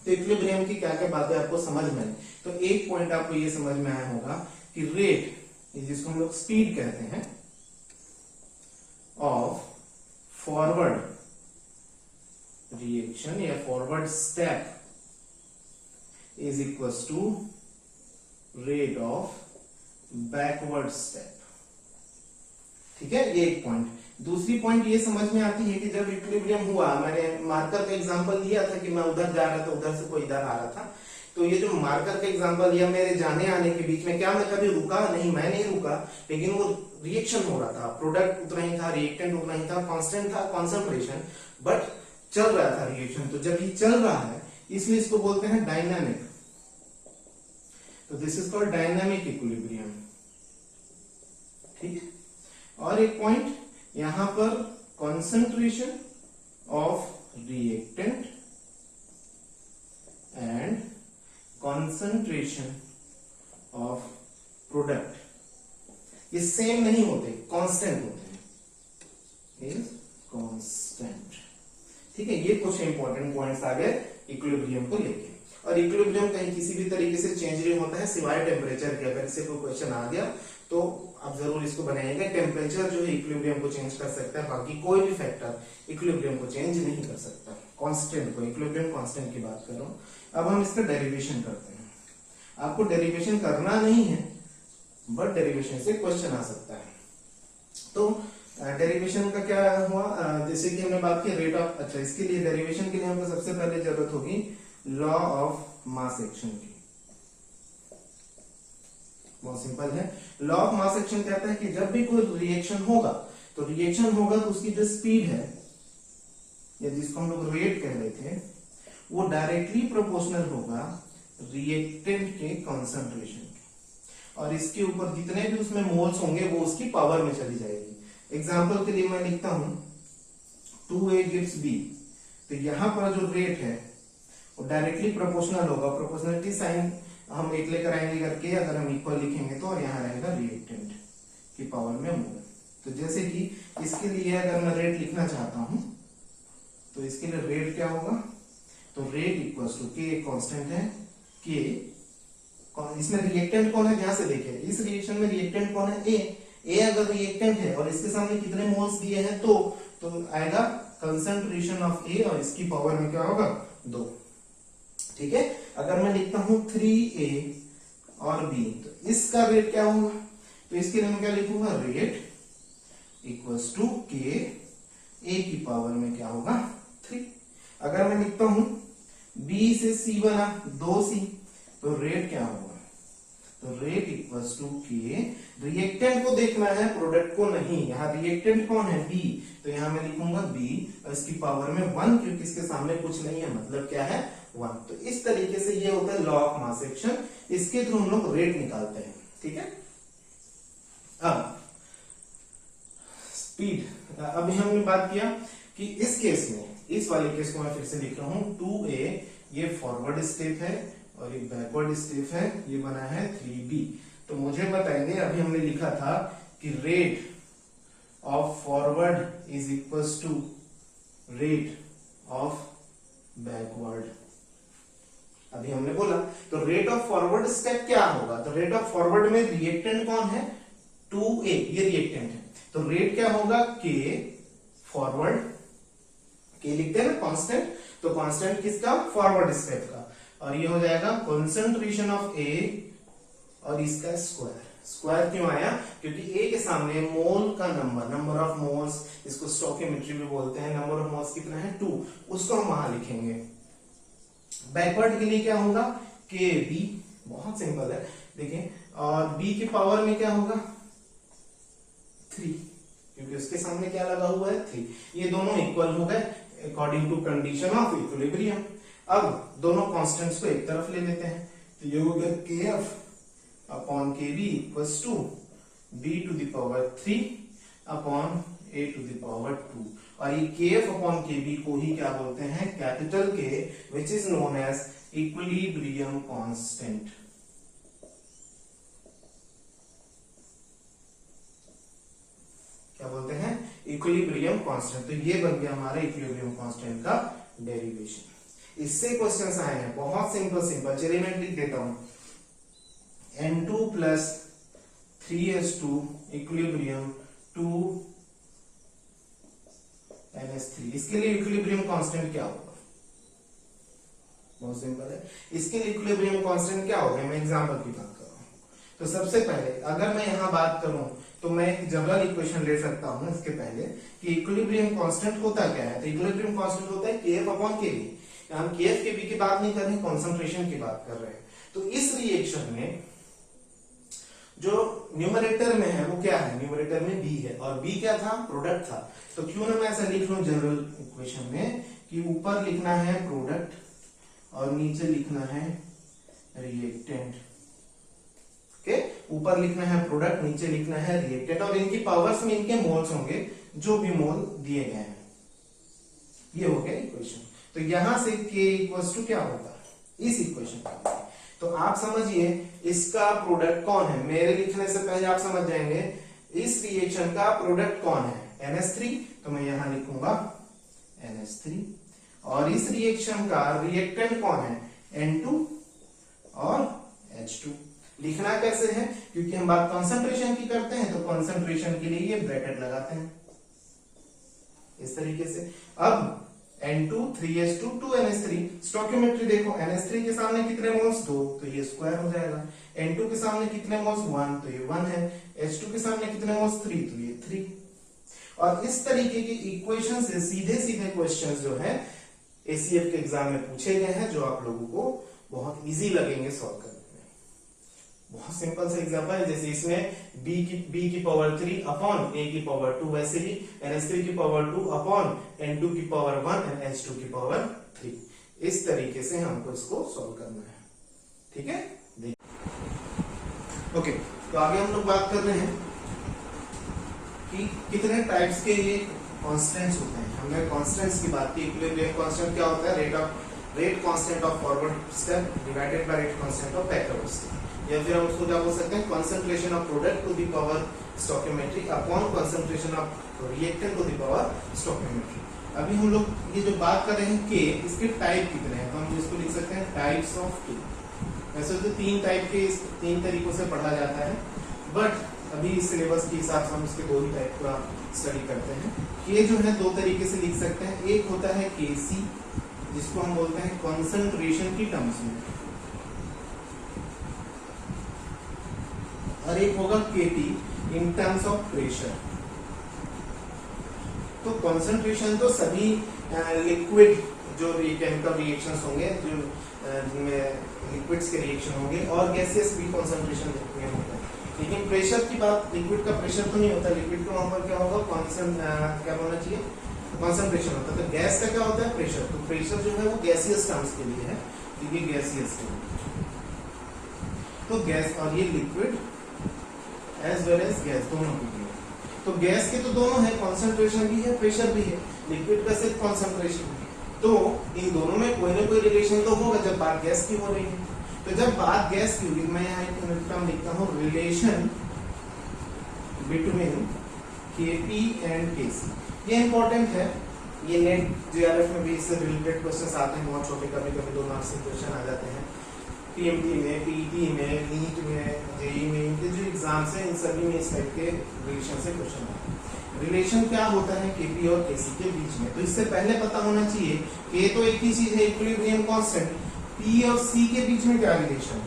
तो इक्विलिब्रियम की क्या क्या बातें आपको समझ में आई। तो एक पॉइंट आपको ये समझ में आया होगा कि रेट, जिसको हम लोग स्पीड कहते हैं, ऑफ फॉरवर्ड रिएक्शन या forward step is equal to rate of backward step, ठीक है, ये एक पॉइंट। दूसरी पॉइंट ये समझ में आती है कि जब इक्विलिब्रियम हुआ, मैंने मार्कर का एग्जांपल दिया था कि मैं उधर जा रहा था, उधर से कोई इधर आ रहा था, तो ये जो मार्कर का एग्जांपल दिया, मेरे जाने आने के बीच में क्या मैं कभी रुका नहीं, मैं नहीं रुका, लेकिन वो रिएक्शन हो रहा था, प्रोडक्ट उतना ही था, रिएक्टेंट उतना ही था, कांस्टेंट था कॉन्सेंट्रेशन, बट चल रहा था रिएक्शन। तो जब ये चल रहा है इसलिए इसको बोलते हैं डायनामिक। तो this is called dynamic equilibrium, ठीक है। और एक पॉइंट यहां पर, concentration of reactant and concentration of product, ये सेम नहीं होते, कांस्टेंट होते हैं, इज कांस्टेंट, ठीक है। ये कुछ इंपॉर्टेंट पॉइंट्स आ गए इक्विलिब्रियम को लेके। और इक्विलिब्रियम कहीं किसी भी तरीके से चेंज नहीं होता है सिवाय टेम्परेचर के। अगर इससे कोई क्वेश्चन आ गया तो आप जरूर इसको बनाइएगा। टेम्परेचर जो है इक्विलिब्रियम को चेंज कर सकता है, बाकी कोई भी फैक्टर इक्विलिब्रियम को चेंज नहीं कर सकता। कांस्टेंट को, इक्विलिब्रियम कांस्टेंट की बात कर रहा हूं। अब हम इसका डेरिवेशन करते हैं। आपको डेरिवेशन करना नहीं है, बट डेरिवेशन से क्वेश्चन आ सकता है। तो डेरिवेशन का क्या हुआ, जैसे कि हमने बात की रेट ऑफ, अच्छा, इसके लिए डेरिवेशन के लिए हमको सबसे पहले जरूरत होगी लॉ ऑफ मास एक्शन की। बहुत सिंपल है, लॉ ऑफ मास एक्शन कहता है कि जब भी कोई रिएक्शन होगा तो रिएक्शन होगा तो उसकी जो स्पीड है या जिसको हम लोग रेट कह रहे थे वो डायरेक्टली प्रोपोर्शनल होगा रिएक्टेंट के कॉन्सेंट्रेशन के, और इसके ऊपर जितने भी उसमें मोल्स होंगे वो उसकी पावर में चली जाएगी। एग्जांपल के लिए मैं लिखता हूं 2A gives B, तो यहां पर जो रेट है वो डायरेक्टली प्रोपोर्शनल होगा, प्रोपोर्शनलिटी साइन हम एक लेकर आएंगे करके, अगर हम इक्वल लिखेंगे तो, और यहाँ रहेगा रिएक्टेंट की पावर में मोल। तो जैसे कि इसके लिए अगर मैं रेट लिखना चाहता हूं तो इसके लिए रेट क्या होगा, तो रेट इक्वल्स टू के, कांस्टेंट है के, इसमें रिएक्टेंट कौन है, ध्यान से देखिए इस रिएक्शन में रिएक्टेंट कौन है, ए अगर रिएक्टेंट है और इसके सामने कितने मोल्स दिए हैं तो आएगा कंसंट्रेशन ऑफ ए और इसकी पावर में क्या होगा 2। ठीक है, अगर मैं लिखता हूं 3A और B तो इसका रेट क्या होगा, तो इसके लिए मैं क्या लिखूंगा, रेट इक्वल्स टू के, ए की पावर में क्या होगा 3। अगर मैं लिखता हूं B से C बना 2C तो रेट क्या होगा, तो रेट इक्वल्स टू के, रिएक्टेंट को देखना है प्रोडक्ट को नहीं, यहाँ रिएक्टेंट कौन है B, तो यहाँ मैं लिखूंगा B और इसकी पावर में 1, क्योंकि इसके सामने कुछ नहीं है मतलब क्या है 1। तो इस तरीके से ये होता है लॉ ऑफ मास एक्शन, इसके थ्रू हम लोग रेट निकालते हैं। ठीक है, अब स्पीड, अभी हमने बात किया कि इस केस में, इस वाले केस को मैं फिर से लिख रहा हूं 2A, ये फॉरवर्ड स्टेप है और ये बैकवर्ड स्टेप है, ये बना है 3B। तो मुझे बताएंगे, अभी हमने लिखा था कि rate of forward is equals to rate of backward. अभी हमने बोला तो रेट ऑफ फॉरवर्ड स्टेप क्या होगा, तो रेट ऑफ फॉरवर्ड में रिएक्टेंट कौन है 2A, ये रिएक्टेंट है, तो रेट क्या होगा के फॉरवर्ड, के लिखते हैं ना कांस्टेंट, तो कांस्टेंट किसका, फॉरवर्ड स्टेप का, और ये हो जाएगा कंसंट्रेशन ऑफ ए और इसका स्क्वायर। स्क्वायर क्यों आया, क्योंकि ए के सामने मोल का नंबर ऑफ मोल्स, इसको स्टोइकियोमेट्री में बोलते हैं, नंबर ऑफ मोल्स कितना है 2, उसको हम वहां लिखेंगे। बैकवर्ड के लिए क्या होगा के बी, बहुत सिंपल है देखिए, और बी की पावर में क्या होगा 3, क्योंकि उसके सामने क्या लगा हुआ है 3, ये दोनों इक्वल हो गए according to condition of equilibrium. अब दोनों कांस्टेंट्स को एक तरफ ले लेते हैं, तो ये हो गया K F upon K B equals to B to the power 3 upon A to the power 2, और ये के एफ अपॉन के बी को ही क्या बोलते हैं, capital K, which is known as equilibrium constant. क्या बोलते हैं, इक्विलिब्रियम कांस्टेंट। तो ये बन गया हमारा इक्विलिब्रियम कांस्टेंट का डेरिवेशन। इससे क्वेश्चंस आए हैं बहुत सिंपल, चलिए मैं लिख देता हूं N2 plus 3S2 equilibrium 2 NS3। इसके लिए इक्विलिब्रियम कांस्टेंट क्या होगा, बहुत सिंपल है, इसके लिए इक्विलिब्रियम कांस्टेंट क्या होगा, मैं एग्जांपल की बात कर रहा हूं। तो सबसे पहले अगर मैं यहां बात करूं तो मैं एक जनरल इक्वेशन ले सकता हूं इसके पहले कि इक्विलिब्रियम कांस्टेंट होता क्या है, तो इक्विलिब्रियम कांस्टेंट होता है KF अपॉन KB। हम KF KB की बात नहीं कर रहे, कॉन्सेंट्रेशन की बात कर रहे हैं। तो इस रिएक्शन में जो न्यूमरेटर में है वो क्या है, न्यूमरेटर में B है, और B क्या था, प्रोडक्ट था। तो क्यों ना मैं ऐसा लिख लूं जनरल इक्वेशन में कि ऊपर लिखना है प्रोडक्ट और नीचे लिखना है रिएक्टेंट। ओके, ऊपर लिखना है प्रोडक्ट, नीचे लिखना है रिएक्टेंट, और इनकी पावर्स में इनके मोल्स होंगे जो भी मोल दिए गए हैं। ये हो गया इक्वेशन। तो यहां से K इक्वल्स टू क्या होता है इस इक्वेशन का, तो आप समझिए इसका प्रोडक्ट कौन है, मेरे लिखने से पहले आप समझ जाएंगे इस रिएक्शन का प्रोडक्ट कौन है NH3, तो मैं यहां लिखूंगा NH3, और इस रिएक्शन का रिएक्टेंट कौन है N2 और H2। लिखना कैसे है, क्योंकि हम बात कंसंट्रेशन की करते हैं, तो कंसंट्रेशन के लिए ये ब्रैकेट लगाते हैं इस तरीके से। अब N2 3S2 2NH3, स्टोइकियोमेट्री देखो, NH3 के सामने कितने मोल्स 2, तो ये स्क्वायर हो जाएगा। N2 के सामने कितने मोल्स 1, तो ये 1 है। H2 के सामने कितने मोल्स 3, तो ये 3। और इस तरीके की इक्वेशन से सीधे सीधे क्वेश्चंस जो है ACF के एग्जाम में पूछे गए हैं, जो आप लोगों को बहुत इजी लगेंगे सॉल्व करने में। बहुत सिंपल सा एग्जांपल है, जैसे इसमें b की पावर 3 अपॉन a की पावर 2, वैसे ही NH3 की पावर 2 अपॉन N2 की पावर 1 एंड H2 की पावर 3। इस तरीके से हमको इसको सॉल्व करना है, ठीक है। ओके, तो आगे हम लोग बात कर रहे हैं कि कितने टाइप्स के ये कांस्टेंट्स होते हैं। हमने कांस्टेंट्स की बात की। इक्विलिब्रियम कांस्टेंट क्या होता है? Rate constant of forward step divided by rate constant of backward step, या फिर हम उसको क्या बोल सकते हैं? Concentration of product to the power stoichiometry upon concentration of reactant to the power stoichiometry. अभी हम लोग ये जो बात कर रहे हैं के, इसके टाइप कितने हैं, तो हम इसको लिख सकते हैं टाइप्स ऑफ के। वैसे तो 3 टाइप के, 3 तरीकों से पढ़ा जाता है, बट अभी सिलेबस के हिसाब से हम इसके 2 ही टाइप का स्टडी करते हैं। के जो है 2 तरीके से लिख सकते हैं। एक होता है केसी, जिसको हम बोलते हैं कंसंट्रेशन की टर्म्स में, और एक होगा KP in terms of pressure. तो कंसंट्रेशन तो सभी लिक्विड जो केमिकल रिएक्शंस होंगे, जो जिनमें लिक्विड्स के रिएक्शन होंगे, और गैसेस भी कंसंट्रेशन में होता है। लेकिन प्रेशर की बात, लिक्विड का प्रेशर तो नहीं होता। लिक्विड का वहां पर क्या होगा? क्या बोलना चाहिए? कंसंट्रेशन होता है। तो गैस का क्या होता है? प्रेशर। तो प्रेशर जो है वो गैसियस टर्म्स के लिए है, तो ये गैसियस टर्म। तो गैस और ये liquid as well as gas दोनों के लिए। तो गैस के तो दोनों है, कंसंट्रेशन भी है, प्रेशर भी है। लिक्विड का सिर्फ कंसंट्रेशन है। तो इन दोनों में कोई ना कोई रिलेशन तो होगा जब बात गैस की हो रही है। तो जब बात गैस की होगी, मैं यहाँ एक टर्म लिखता हूँ, relation between Kp and Kc। ये इंपॉर्टेंट है, ये नेट जेआरएफ में भी इससे रिलेटेड क्वेश्चंस आते हैं, बहुत छोटे, कभी कभी 2 मार्क्स के क्वेश्चन आ जाते हैं। पीएमटी में, पीईटी में, नीट में, जेईई में, इनके जो एग्जाम्स हैं इन सभी में इस टाइप के रिलेशन से क्वेश्चन आते हैं। रिलेशन क्या होता है केपी और केसी के बीच में? तो इससे पहले पता होना चाहिए के तो एक ही चीज है, इक्विलिब्रियम कांस्टेंट। पी और सी के बीच में क्या रिलेशन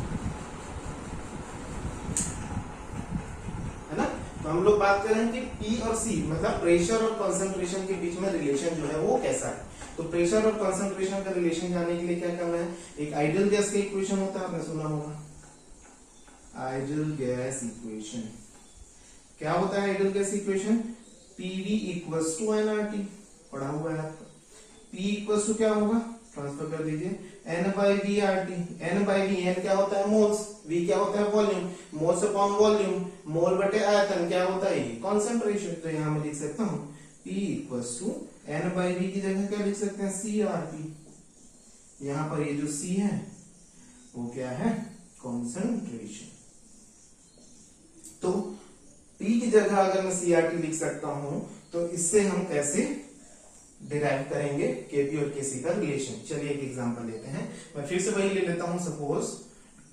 है ना? तो हम लोग बात कर रहे हैं कि पी और सी मतलब प्रेशर और कंसंट्रेशन के बीच में रिलेशन जो है वो कैसा है। तो प्रेशर और कंसंट्रेशन का रिलेशन जानने के लिए क्या करना है? एक आइडियल गैस का इक्वेशन होता है, आपने सुना होगा, आइडियल गैस इक्वेशन। क्या होता है ideal gas equation? PV equals to nRT, पढ़ा हुआ है आपका। P इक्वल्स टू क्या होगा? ट्रांसफर कर दीजिए, N by V RT। N by V, N क्या होता है? मोल्स, V क्या होता है? Volume. Moles upon volume, mole बटे आयतन क्या होता है? कॉन्सेंट्रेशन। तो यहाँ मैं लिख सकता हूँ P equals to N by V की जगह क्या लिख सकते हैं? CRT। यहाँ पर ये जो C है वो क्या है? कॉन्सेंट्रेशन। तो P की जगह अगर मैं CRT लिख सकता हूं, तो इससे हम कैसे डिराइव करेंगे Kp और Kc का रिलेशन? चलिए एक एग्जांपल लेते हैं। मैं फिर से वही ले लेता हूं, suppose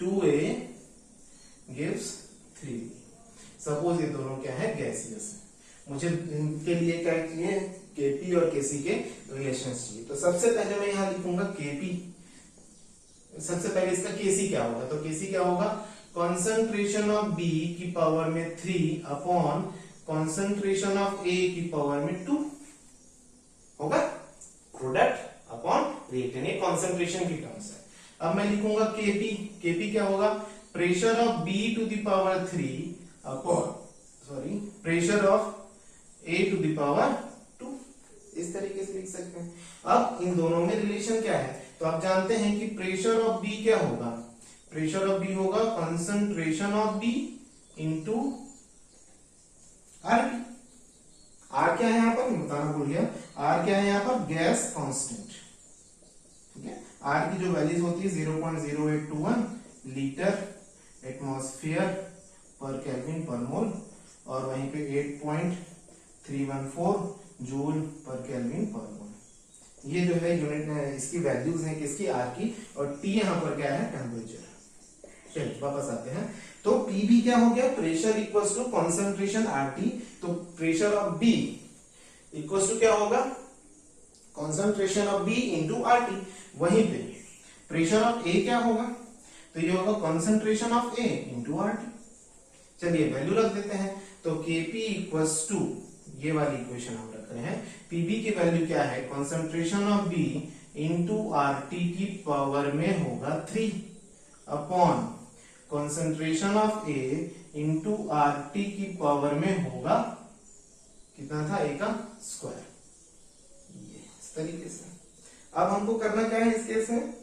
2A gives 3B। Suppose ये दोनों क्या है? गैसियस है। मुझे इनके लिए क्या चाहिए? Kp और Kc के रिलेशन चाहिए। तो सबसे पहले मैं यहां लिखूंगा Kp। सबसे पहले इसका Kc क्या होगा? तो Kc क्या होगा? कंसंट्रेशन ऑफ B की पावर में 3 अपॉन कंसंट्रेशन ऑफ A की पावर में 2 होगा। प्रोडक्ट अपॉन रिएक्टेंट, ये कंसंट्रेशन की टर्म्स है। अब मैं लिखूंगा Kp। Kp क्या होगा? Pressure of B to the power 3 upon pressure of A to the power 2। इस तरीके से लिख सकते हैं। अब इन दोनों में रिलेशन क्या है? तो आप जानते हैं कि प्रेशर ऑफ B क्या होगा? प्रेशर ऑफ बी होगा concentration of B into RP. R क्या है यहाँ पर? बताना भूल गया। आर क्या है यहाँ पर? Gas constant. ठीक है, आर की जो वैल्यूज होती है 0.0821 लीटर एटमॉस्फेयर पर केल्विन पर मोल, और वहीं पे 8.314 जूल पर केल्विन पर मोल। ये जो है यूनिट इसकी वैल्यूज हैं किसकी? आर की। और टी यहाँ पर क्या है? टेम्परेचर। चलिए वापस आते हैं। तो Pb क्या हो गया? Pressure equals to concentration RT। तो pressure of B equals to क्या होगा? Concentration of B into RT। वहीं पे प्रेशर ऑफ A क्या होगा? तो ये होगा concentration of A into RT। चलिए वैल्यू रख देते हैं। तो Kp इक्वल्स टू, ये वाली इक्वेशन हम रख रहे हैं, Pb की वैल्यू क्या है? Concentration of B into RT की पावर में होगा 3 upon concentration of A into R T की पावर में होगा कितना था, ए का स्क्वायर। ये इस तरीके से। अब हमको करना क्या है इस केस में,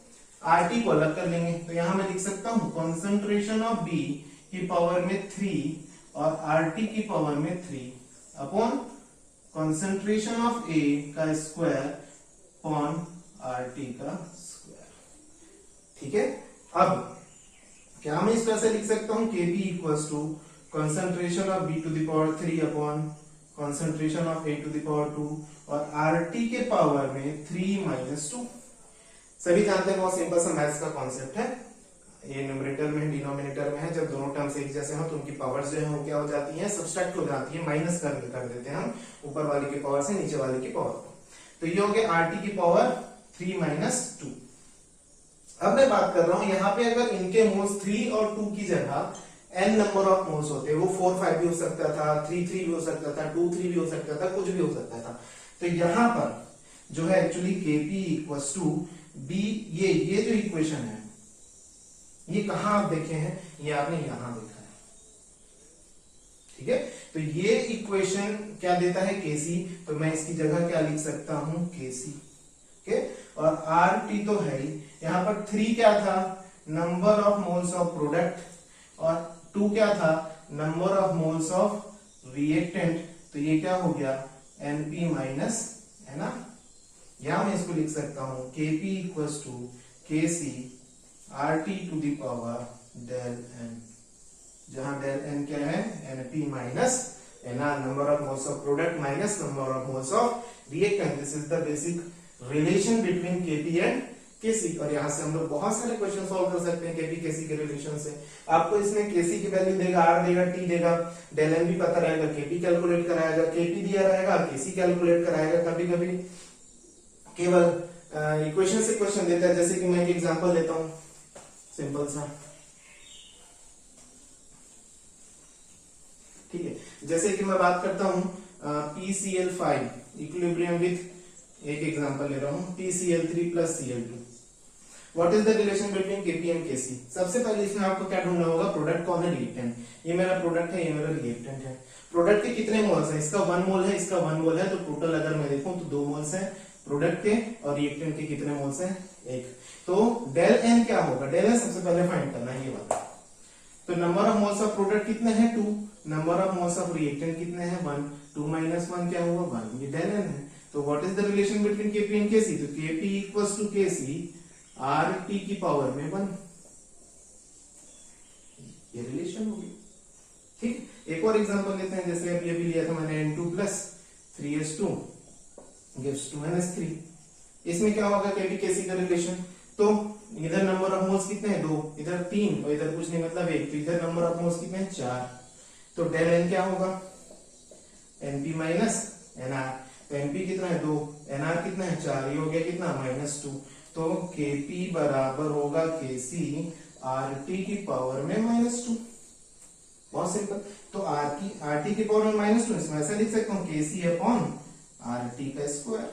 आर टी को अलग कर लेंगे। तो यहां मैं लिख सकता हूं कॉन्सेंट्रेशन ऑफ बी की पावर में 3 और आर टी की पावर में 3 अपॉन कॉन्सेंट्रेशन ऑफ ए का स्क्वायर अपॉन आर टी का स्क्वायर। ठीक है। अब क्या मैं इस तरह से लिख सकता हूं, Kp equals to concentration of B to the power 3 upon concentration of A to the power 2 और आर टी के पावर में 3 माइनस 2। सभी जानते हैं बहुत सिंपल सा मैथ्स का कॉन्सेप्ट है, ये न्यूमरेटर में डिनोमिनेटर में है, जब दोनों टर्म्स एक जैसे हो तो उनकी पावर्स जो है वो क्या हो जाती है, सब्सट्रैक्ट हो जाती है, माइनस कर देते हैं हम ऊपर वाले की पावर से नीचे वाले की पावर को। तो ये हो गया आर टी की पावर 3 माइनस 2। अब मैं बात कर रहा हूं यहाँ पे अगर इनके मोल्स 3 और 2 की जगह n नंबर ऑफ मोल्स होते, वो 4 5 भी हो सकता था, 3 3 भी हो सकता था, 2 3 भी हो सकता था, कुछ भी हो सकता था। तो यहाँ पर जो है actually Kp equals to B, ये जो इक्वेशन है ये कहां आप देखे हैं, ये आपने यहां देखा है। ठीक है। तो ये इक्वेशन क्या देता है, Kc, तो मैं इसकी जगह क्या लिख सकता हूं, Kc। ओके। और आर टी तो है ही, यहां पर 3 क्या था, number of moles of product, और 2 क्या था, number of moles of reactant. तो ये क्या हो गया, Np माइनस, है ना। या मैं इसको लिख सकता हूं Kp equals to Kc RT to the power del n, जहां डेल n क्या है, Np minus Nr, number of moles of product minus number of moles of reactant. This is the basic relation between Kp and Kc। और यहां से हम लोग बहुत सारे क्वेश्चन सॉल्व कर सकते हैं Kp Kc के रिलेशन से। आपको इसमें Kc की वैल्यू देगा, R देगा, T देगा, डेल n भी पता रहेगा, Kp कैलकुलेट कराएगा, Kp दिया रहेगा, Kc कैलकुलेट कराएगा। कभी कभी केवल इक्वेशन से क्वेश्चन देता है, जैसे कि मैं एक एग्जांपल लेता हूं सिंपल सा। ठीक है। जैसे कि मैं बात करता हूं PCl5 इक्विलिब्रियम विथ, एक एग्जांपल ले रहा हूं PCl3 plus Cl2। What is the relation between Kp and Kc। सबसे पहले इसमें आपको क्या ढूंढना होगा, प्रोडक्ट कौन है, रिएक्टेंट। ये मेरा प्रोडक्ट है, ये मेरा रिएक्टेंट है। प्रोडक्ट के कितने मोल्स हैं, इसका 1 मोल है, इसका 1 मोल है, तो टोटल अगर मैं देखूं तो 2 मोल्स हैं प्रोडक्ट के, और रिएक्टेंट के कितने मोल्स हैं, 1। तो डेल n क्या होगा, डेल n सबसे पहले फाइंड करना है, ये बात। तो number of moles of product कितने हैं, 2, number of moles of reactant कितने हैं, 1, 2 माइनस 1 क्या हुआ, 1, ये डेल n है। तो what is the relation between Kp and Kc, तो Kp equals to Kc RT की पावर में 1, ये रिलेशन होगी। ठीक। एक और एग्जांपल लेते हैं, जैसे अभी लिया था मैंने N2 plus 3s2 gives 2ns3। इसमें क्या होगा, Kp Kc का रिलेशन, तो इधर नंबर ऑफ मोल्स कितने हैं, 2, इधर 3 और इधर कुछ नहीं मतलब 1, तो इधर नंबर ऑफ मोल्स कितने हैं, 4। तो डेल n क्या होगा, Np माइनस Nr। तो Np कितना है, 2, Nr कितना है, 4, ये हो गया कितना, -2। तो Kp बराबर होगा Kc RT की पावर में -2। बहुत सिंपल। तो RT की पावर में -2, इसमें ऐसा लिख सकता हूँ Kc अपॉन RT का स्क्वायर।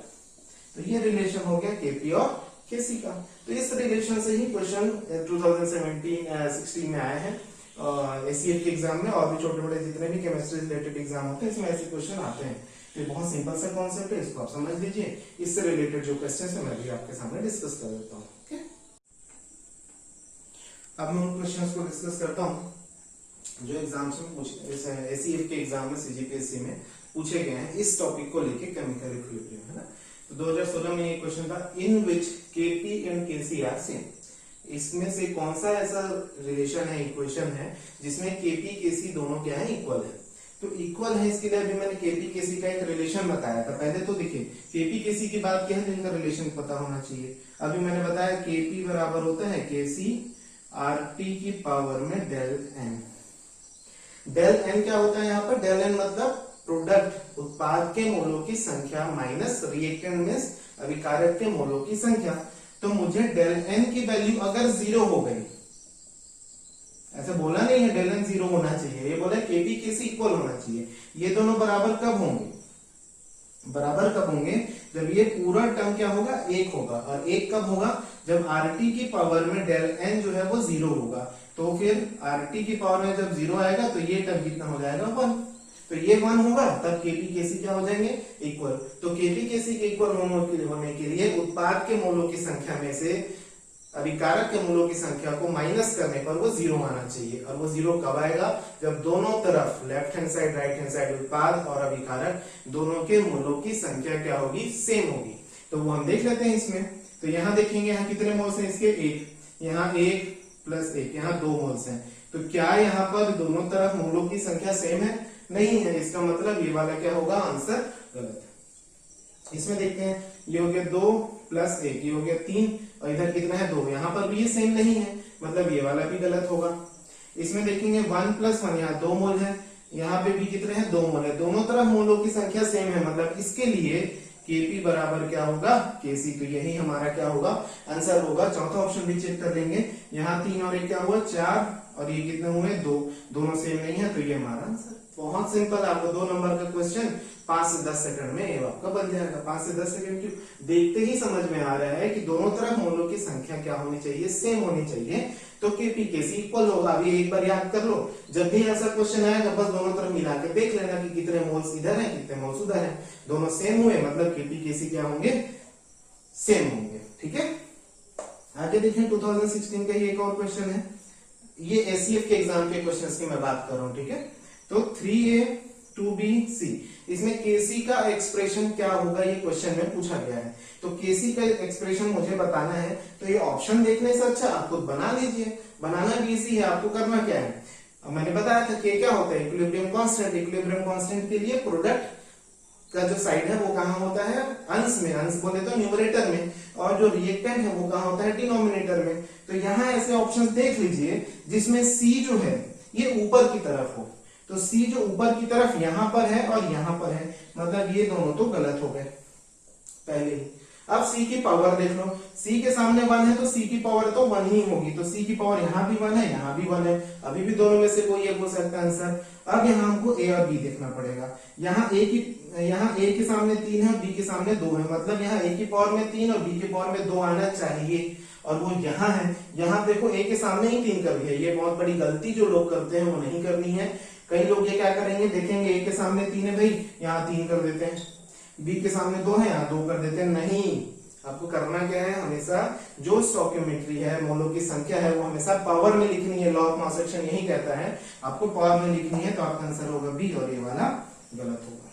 तो ये रिलेशन हो गया Kp और Kc का। तो इस रिलेशन से ही क्वेश्चन 2017-16 में आए हैं ACF के एग्जाम में, और भी छोटे बड़े जितने भी केमिस्ट्री रिलेटेड एग्जाम होते हैं इसमें ऐसे क्वेश्चन आते हैं। तो बहुत सिंपल सा कॉन्सेप्ट है, इसको आप समझ लीजिए। इससे रिलेटेड जो क्वेश्चन है मैं भी आपके सामने डिस्कस कर देता हूँ। ओके। अब मैं उन क्वेश्चंस को डिस्कस करता हूँ जो एग्जाम्स में पूछे, ACF के एग्जाम में CGPSC में पूछे गए हैं इस टॉपिक को लेके, केमिकल इक्विलिब्रियम, है ना। तो 2016 में ये क्वेश्चन था, in which Kp and Kc are same. इसमें से कौन सा ऐसा रिलेशन है, इक्वेशन है जिसमें Kp Kc दोनों क्या है, इक्वल है। तो इक्वल है, इसके लिए अभी मैंने Kp Kc का एक रिलेशन बताया था। पहले तो देखिए Kp Kc की बात क्या है, तो इनका रिलेशन पता होना चाहिए। अभी मैंने बताया Kp बराबर होता है Kc RT की पावर में डेल n। डेल n क्या होता है यहाँ पर, डेल n मतलब प्रोडक्ट, उत्पाद के मोलों की संख्या माइनस रिएक्टेंट में अभिकारक के मोलों की संख्या। तो मुझे डेल n की वैल्यू अगर 0 हो गई, ऐसा बोला नहीं है डेल n 0 होना चाहिए, ये बोला Kp Kc इक्वल होना चाहिए। ये दोनों बराबर कब होंगे, बराबर कब होंगे, जब ये पूरा टर्म क्या होगा, एक होगा। और एक कब होगा, जब RT की पावर में डेल n जो है वो 0 होगा। तो फिर RT की पावर में जब 0 आएगा तो ये टर्म कितना हो जाएगा, 1। तो ये 1 होगा, तब Kp Kc क्या हो जाएंगे, इक्वल। तो Kp Kc के इक्वल होने के लिए उत्पाद के मोलों की संख्या में से अभिकारक के मूलों की संख्या को माइनस करने पर वो 0 आना चाहिए। और वो 0 कब आएगा, जब दोनों तरफ left hand side right hand side उत्पाद और अभिकारक दोनों के मूलों की संख्या क्या होगी, सेम होगी। तो वो हम देख लेते हैं इसमें। तो यहाँ देखेंगे यहाँ कितने मोल्स हैं इसके, 1, यहाँ 1 + 1, यहाँ 2 मोल्स हैं। तो क्या यहाँ पर दोनों तरफ मूलों की संख्या सेम है, नहीं है। इसका मतलब ये वाला क्या होगा, आंसर गलत है। इसमें देखते हैं, ये हो गया 2 + 1, ये हो गया 3, और इधर कितना है 2। यहाँ पर भी ये सेम नहीं है, मतलब ये वाला भी गलत होगा। इसमें देखेंगे 1 + 1, यहाँ 2 मोल है, यहाँ पे भी कितने हैं, 2 मोल है। दोनों तरफ मोलों की संख्या सेम है, मतलब इसके लिए Kp बराबर क्या होगा, Kc। तो यही हमारा क्या होगा, आंसर होगा। चौथा ऑप्शन भी चेक कर लेंगे, यहाँ 3 और 1 क्या हुआ, 4, और ये कितने हुए, 2, दोनों सेम नहीं है। तो ये हमारा आंसर। बहुत सिंपल, आपको 2 नंबर का क्वेश्चन 5 से 10 सेकंड में ये आपका बन जाएगा। 5 से 10 सेकंड क्यों, देखते ही समझ में आ रहा है कि दोनों तरफ मोलों की संख्या क्या होनी चाहिए, सेम होनी चाहिए। तो Kp Kc इक्वल होगा। अभी एक बार याद कर लो, जब भी ऐसा क्वेश्चन आएगा बस दोनों तरफ मिला के देख लेना कि कितने मोल्स इधर हैं, कितने मोल्स उधर हैं। दोनों सेम हुए, मतलब Kp Kc क्या होंगे, सेम होंगे। ठीक है, आगे देखें 2016 का ये एक और क्वेश्चन है। ये ACF के एग्जाम के क्वेश्चंस की मैं बात कर रहा हूं। ठीक है, तो 3A 2BC, इसमें Kc का एक्सप्रेशन क्या होगा, ये क्वेश्चन में पूछा गया है। तो Kc का एक्सप्रेशन मुझे बताना है, तो ये ऑप्शन देखने से अच्छा आप खुद बना लीजिए। बनाना भी इजी है, आपको करना क्या है, मैंने बताया था K क्या होता है, इक्विलिब्रियम कांस्टेंट। इक्विलिब्रियम कांस्टेंट के लिए प्रोडक्ट का जो साइड है वो कहाँ होता है, अंश में, अंश बोले तो न्यूमरेटर में, और जो रिएक्टेंट है वो कहाँ होता है, डिनोमिनेटर में। तो यहाँ ऐसे ऑप्शंस देख लीजिए जिसमें C जो है ये ऊपर की तरफ हो। तो C जो ऊपर की तरफ यहाँ पर है और यहाँ पर है, मतलब ये दोनों तो गलत हो गए पहले ही। अब C की पावर देख लो, C के सामने 1 है तो C की पावर तो 1 ही होगी। तो C की पावर यहाँ भी 1 है, यहाँ भी 1 है, अभी भी दोनों में से कोई एक हो सकता है आंसर। अब यहाँ हमको A और B देखना पड़ेगा। यहाँ A के सामने 3 है, B के सामने 2 है, मतलब यहाँ A की पावर में 3 और B की पावर में 2 आना चाहिए, और वो यहाँ है। यहाँ देखो A के सामने ही 3 कर दिया, ये बहुत बड़ी गलती जो लोग करते हैं वो नहीं करनी है। कई लोग ये क्या करेंगे, देखेंगे A के सामने 3 है भाई, यहाँ 3 कर देते हैं, B के सामने 2 है, यहाँ 2 कर देते हैं। नहीं, आपको करना क्या है, हमेशा जो स्टोइकियोमेट्री है, मोलों की संख्या है, वो हमेशा पावर में लिखनी है। लॉ ऑफ मास एक्शन यही कहता है आपको पावर में लिखनी है। तो आपका आंसर होगा B, और ये वाला गलत होगा।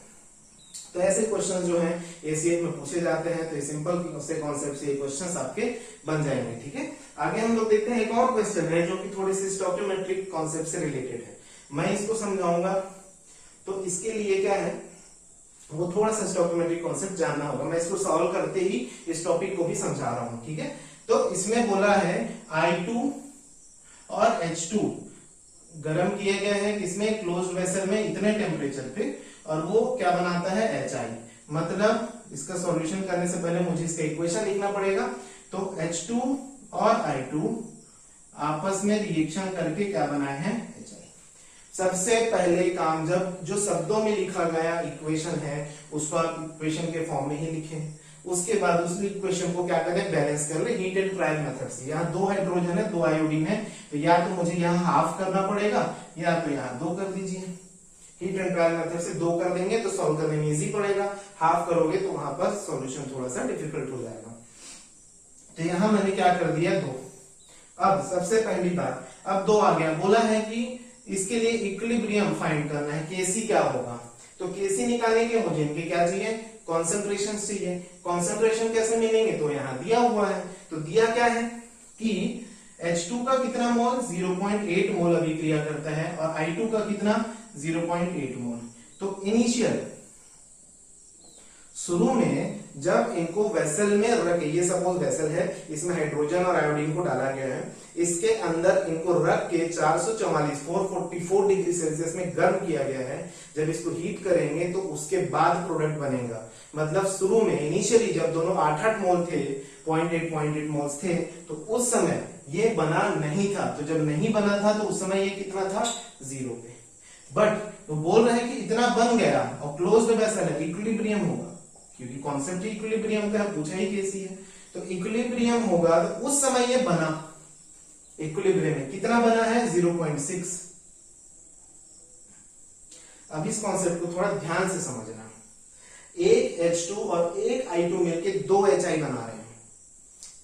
तो ऐसे क्वेश्चन जो हैं ACF में पूछे जाते हैं, तो ये सिंपल से कॉन्सेप्ट से क्वेश्चंस आपके बन जाएंगे। ठीक है, आगे हम लोग देखते हैं एक और क्वेश्चन है जो कि थोड़ी सी स्टोइकियोमेट्रिक कॉन्सेप्ट से रिलेटेड है। मैं इसको समझाऊंगा, तो इसके लिए क्या है, वो थोड़ा सा स्टोइकियोमेट्रिक कॉन्सेप्ट जानना होगा। मैं इसको सॉल्व करते ही इस टॉपिक को भी समझा रहा हूं। ठीक है, तो इसमें बोला है I2 और H2 गर्म किए गए हैं किसमें, क्लोज्ड वेसल में, इतने टेम्परेचर पे, और वो क्या बनाता है, HI। मतलब इसका सॉल्यूशन करने से पहले मुझे इसका इक्वेशन लिखना पड़ेगा। तो H2 और I2 आपस में रिएक्शन करके क्या बनाए हैं, HI। सबसे पहले काम, जब जो शब्दों में लिखा गया इक्वेशन है उसको आप इक्वेशन के फॉर्म में ही लिखें। उसके बाद उस इक्वेशन को क्या करें, बैलेंस कर ले हीट एंड ट्रायल मेथड से। यहाँ 2 हाइड्रोजन है, 2 आयोडीन है, तो या तो मुझे यहाँ हाफ करना पड़ेगा या तो यहाँ 2 कर दीजिए। हीट एंड ट्रायल मेथड से 2 कर देंगे तो सॉल्व करने में इजी पड़ेगा, हाफ करोगे तो वहां पर सॉल्यूशन थोड़ा सा डिफिकल्ट हो जाएगा। तो यहाँ मैंने क्या कर दिया, 2। अब सबसे पहली बात, अब 2 आ गया, बोला है कि इसके लिए इक्विलिब्रियम फाइंड करना है, Kc क्या होगा। तो Kc निकालने के मुझे इनके क्या चाहिए, कॉन्सेंट्रेशन चाहिए। कॉन्सेंट्रेशन कैसे मिलेंगे, तो यहाँ दिया हुआ है। तो दिया क्या है कि H2 का कितना मोल, 0.8 मोल अभिक्रिया करता है, और I2 का कितना, 0.8 मोल। तो इनिशियल शुरू में जब इनको वेसल में रख, ये सपोज वेसल है, इसमें हाइड्रोजन और आयोडीन को डाला गया है, इसके अंदर इनको रख के 444 डिग्री सेल्सियस में गर्म किया गया है। जब इसको हीट करेंगे तो उसके बाद प्रोडक्ट बनेगा। मतलब शुरू में इनिशियली जब दोनों 8-8 मोल थे, 0.8 मोल्स थे, तो उस समय ये बना नहीं था। तो जब नहीं बना था तो उस समय ये कितना था, 0 पे। बट तो बोल रहे हैं कि इतना बन गया और क्लोज्ड वेसल है, इक्विलिब्रियम होगा। क्योंकि कॉन्सेप्ट इक्विलिब्रियम का पूछा ही कैसी है। तो इक्विलिब्रियम होगा तो उस समय ये बना, इक्विलिब्रियम में कितना बना है 0.6। अब इस कॉन्सेप्ट को थोड़ा ध्यान से समझना। एक H2 और एक I2 मिलके 2 HI बना रहे हैं,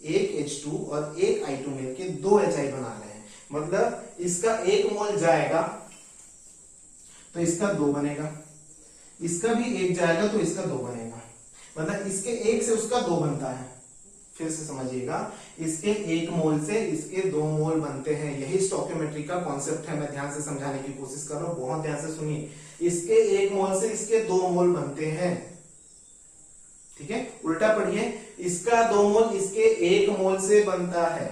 एक H2 और एक I2 मिलके 2 HI बना रहे हैं, मतलब इसका 1 मोल जाएगा तो इसका 2 बनेगा, इसका भी 1 जाएगा तो इसका 2 बनेगा, मतलब इसके 1 से उसका 2 बनता है। फिर से समझिएगा, इसके 1 मोल से इसके 2 मोल बनते हैं, यही स्टोइकियोमेट्री का कॉन्सेप्ट है। मैं ध्यान से समझाने की कोशिश कर रहा हूं, बहुत ध्यान से सुनिए। इसके 1 मोल से इसके 2 मोल बनते हैं, ठीक है। उल्टा पढ़िए, इसका 2 मोल इसके 1 मोल से बनता है।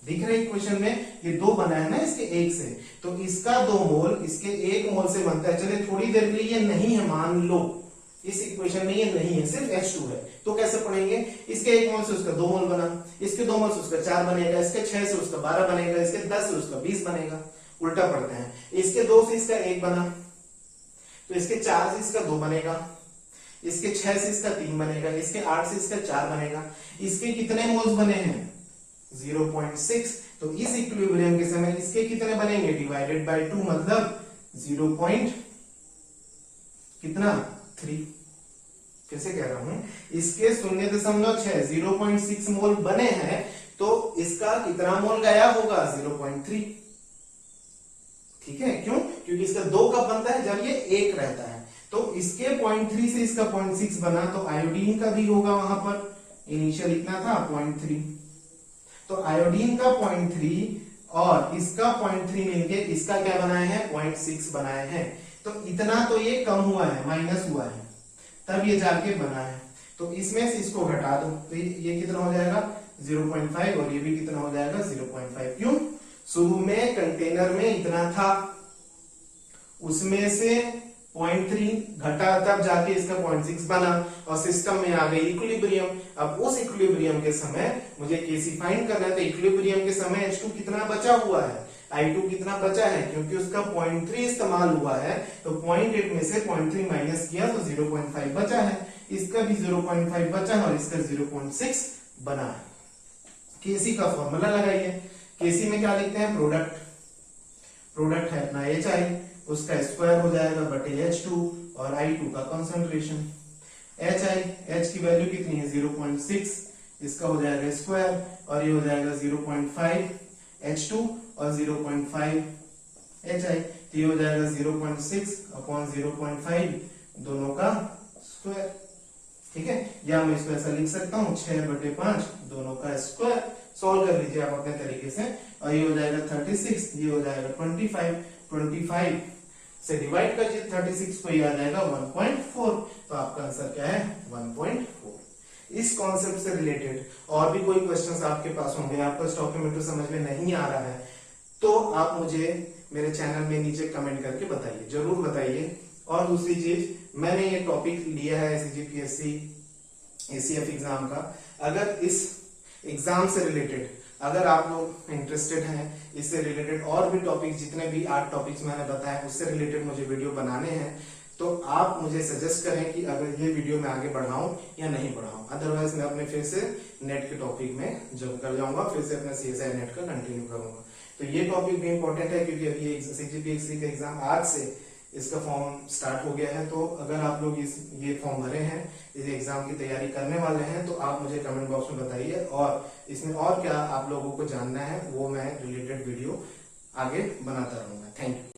दिख रहा है क्वेश्चन में, ये 2 बना है ना इसके 1 से, तो इसका 2 मोल इसके 1 मोल से बनता है। चलिए थोड़ी देर के लिए ये नहीं है, मान लो इस इक्वेशन में ये नहीं है, सिर्फ H2 है, तो कैसे पढ़ेंगे? इसके 1 मोल से उसका 2 मोल बना, इसके 2 मोल से उसका 4 बनेगा, इसके 6 से उसका 12 बनेगा, इसके 10 से उसका 20 बनेगा। उल्टा पढ़ते हैं, इसके 2 से इसका 1 बना, तो इसके 4 से इसका 2 बनेगा, इसके 6 से इसका 3 बनेगा, इसके 8 से इसका 4 बनेगा। इसके कितने मोल्स बने हैं 0.6, तो इस इक्विलिब्रियम के समय इसके कितने बनेंगे डिवाइडेड बाय 2, मतलब 0. कितना 3। फिर से कह रहा हूं, इसके 0.6 0.6 मोल बने हैं, तो इसका कितना मोल गया होगा 0.3। ठीक है, क्यों? क्योंकि इसका 2 कब बनता है जब ये 1 रहता है, तो इसके 0.3 से इसका 0.6 बना, तो आयोडीन का भी होगा वहां पर, इनिशियल इतना था 0.3, तो आयोडीन का 0.3 और इसका 0.3 मिलके इसका क्या बनाए हैं 0.6 बनाए हैं। तो इतना तो ये कम हुआ है, माइनस हुआ है, तब ये जाके बना है। तो इसमें से इसको घटा दो, तो ये कितना हो जाएगा 0.5 और ये भी कितना हो जाएगा 0.5। क्यों? शुरू में कंटेनर में इतना था, उसमें से 0.3 घटा, तब जाके इसका 0.6 बना और सिस्टम में आ गई इक्विलिब्रियम। अब उस इक्विलिब्रियम के समय मुझे Kc फाइंड करना है, तो इक्विलिब्रियम के समय H2 कितना बचा हुआ है, I2 कितना बचा है, क्योंकि उसका 0.3 इस्तेमाल हुआ है, तो 0.8 में से 0.3 माइनस किया तो 0.5 बचा है, इसका भी 0.5 बचा है और इसका 0.6 बना है। Kc का फॉर्मूला लगाइए, Kc में क्या लिखते हैं प्रोडक्ट, प्रोडक्ट है अपना HI, उसका स्क्वायर हो जाएगा बटे H2 और I2 का कंसंट्रेशन। HI, H की वैल्यू कितनी है 0.6, इसका हो जाएगा स्क्वायर और ये हो जाएगा 0.5 H2 और 0.5 HI, तो ये हो जाएगा 0.6 अपॉन 0.5 दोनों का स्क्वायर। ठीक है, या मैं इसको ऐसा लिख सकता हूँ 6/5 दोनों का स्क्वायर। सॉल्व कर लीजिए आप अपने तरीके से, और ये हो जाएगा 36, ये हो जाएगा 25 से डिवाइड कर 36 को, ये आ जाएगा 1.4, तो आपका आंसर क्या है 1.4। इस कॉन्सेप्ट से रिलेटेड और भी कोई क्वेश्चंस आपके पास होंगे, आपको स्टोइकियोमेट्री समझ में नहीं आ रहा है, तो आप मुझे मेरे चैनल में नीचे कमेंट करके बताइए, जरूर बताइए। और दूसरी चीज, मैंने ये टॉपिक लिया है CGPSC ACF एग्जाम का, अगर इस एग्जाम से रिलेटेड अगर आप लोग इंटरेस्टेड हैं, इससे रिलेटेड और भी टॉपिक, जितने भी 8 टॉपिक्स मैंने बताए उससे रिलेटेड मुझे वीडियो बनाने हैं, तो आप मुझे सजेस्ट करें कि अगर ये वीडियो मैं आगे बढ़ाऊं या नहीं बढ़ाऊं। अदरवाइज मैं अपने फिर से नेट के टॉपिक में जब कर जाऊंगा, फिर से अपना CSI नेट का कंटिन्यू करूंगा। तो ये टॉपिक भी इंपॉर्टेंट है, क्योंकि अभी CGPSC का एग्जाम आज से इसका फॉर्म स्टार्ट हो गया है। तो अगर आप लोग ये फॉर्म भरे हैं, इस एग्जाम की तैयारी करने वाले हैं, तो आप मुझे कमेंट बॉक्स में बताइए, और इसमें और क्या आप लोगों को जानना है वो मैं रिलेटेड वीडियो आगे बनाता रहूंगा। Thank you.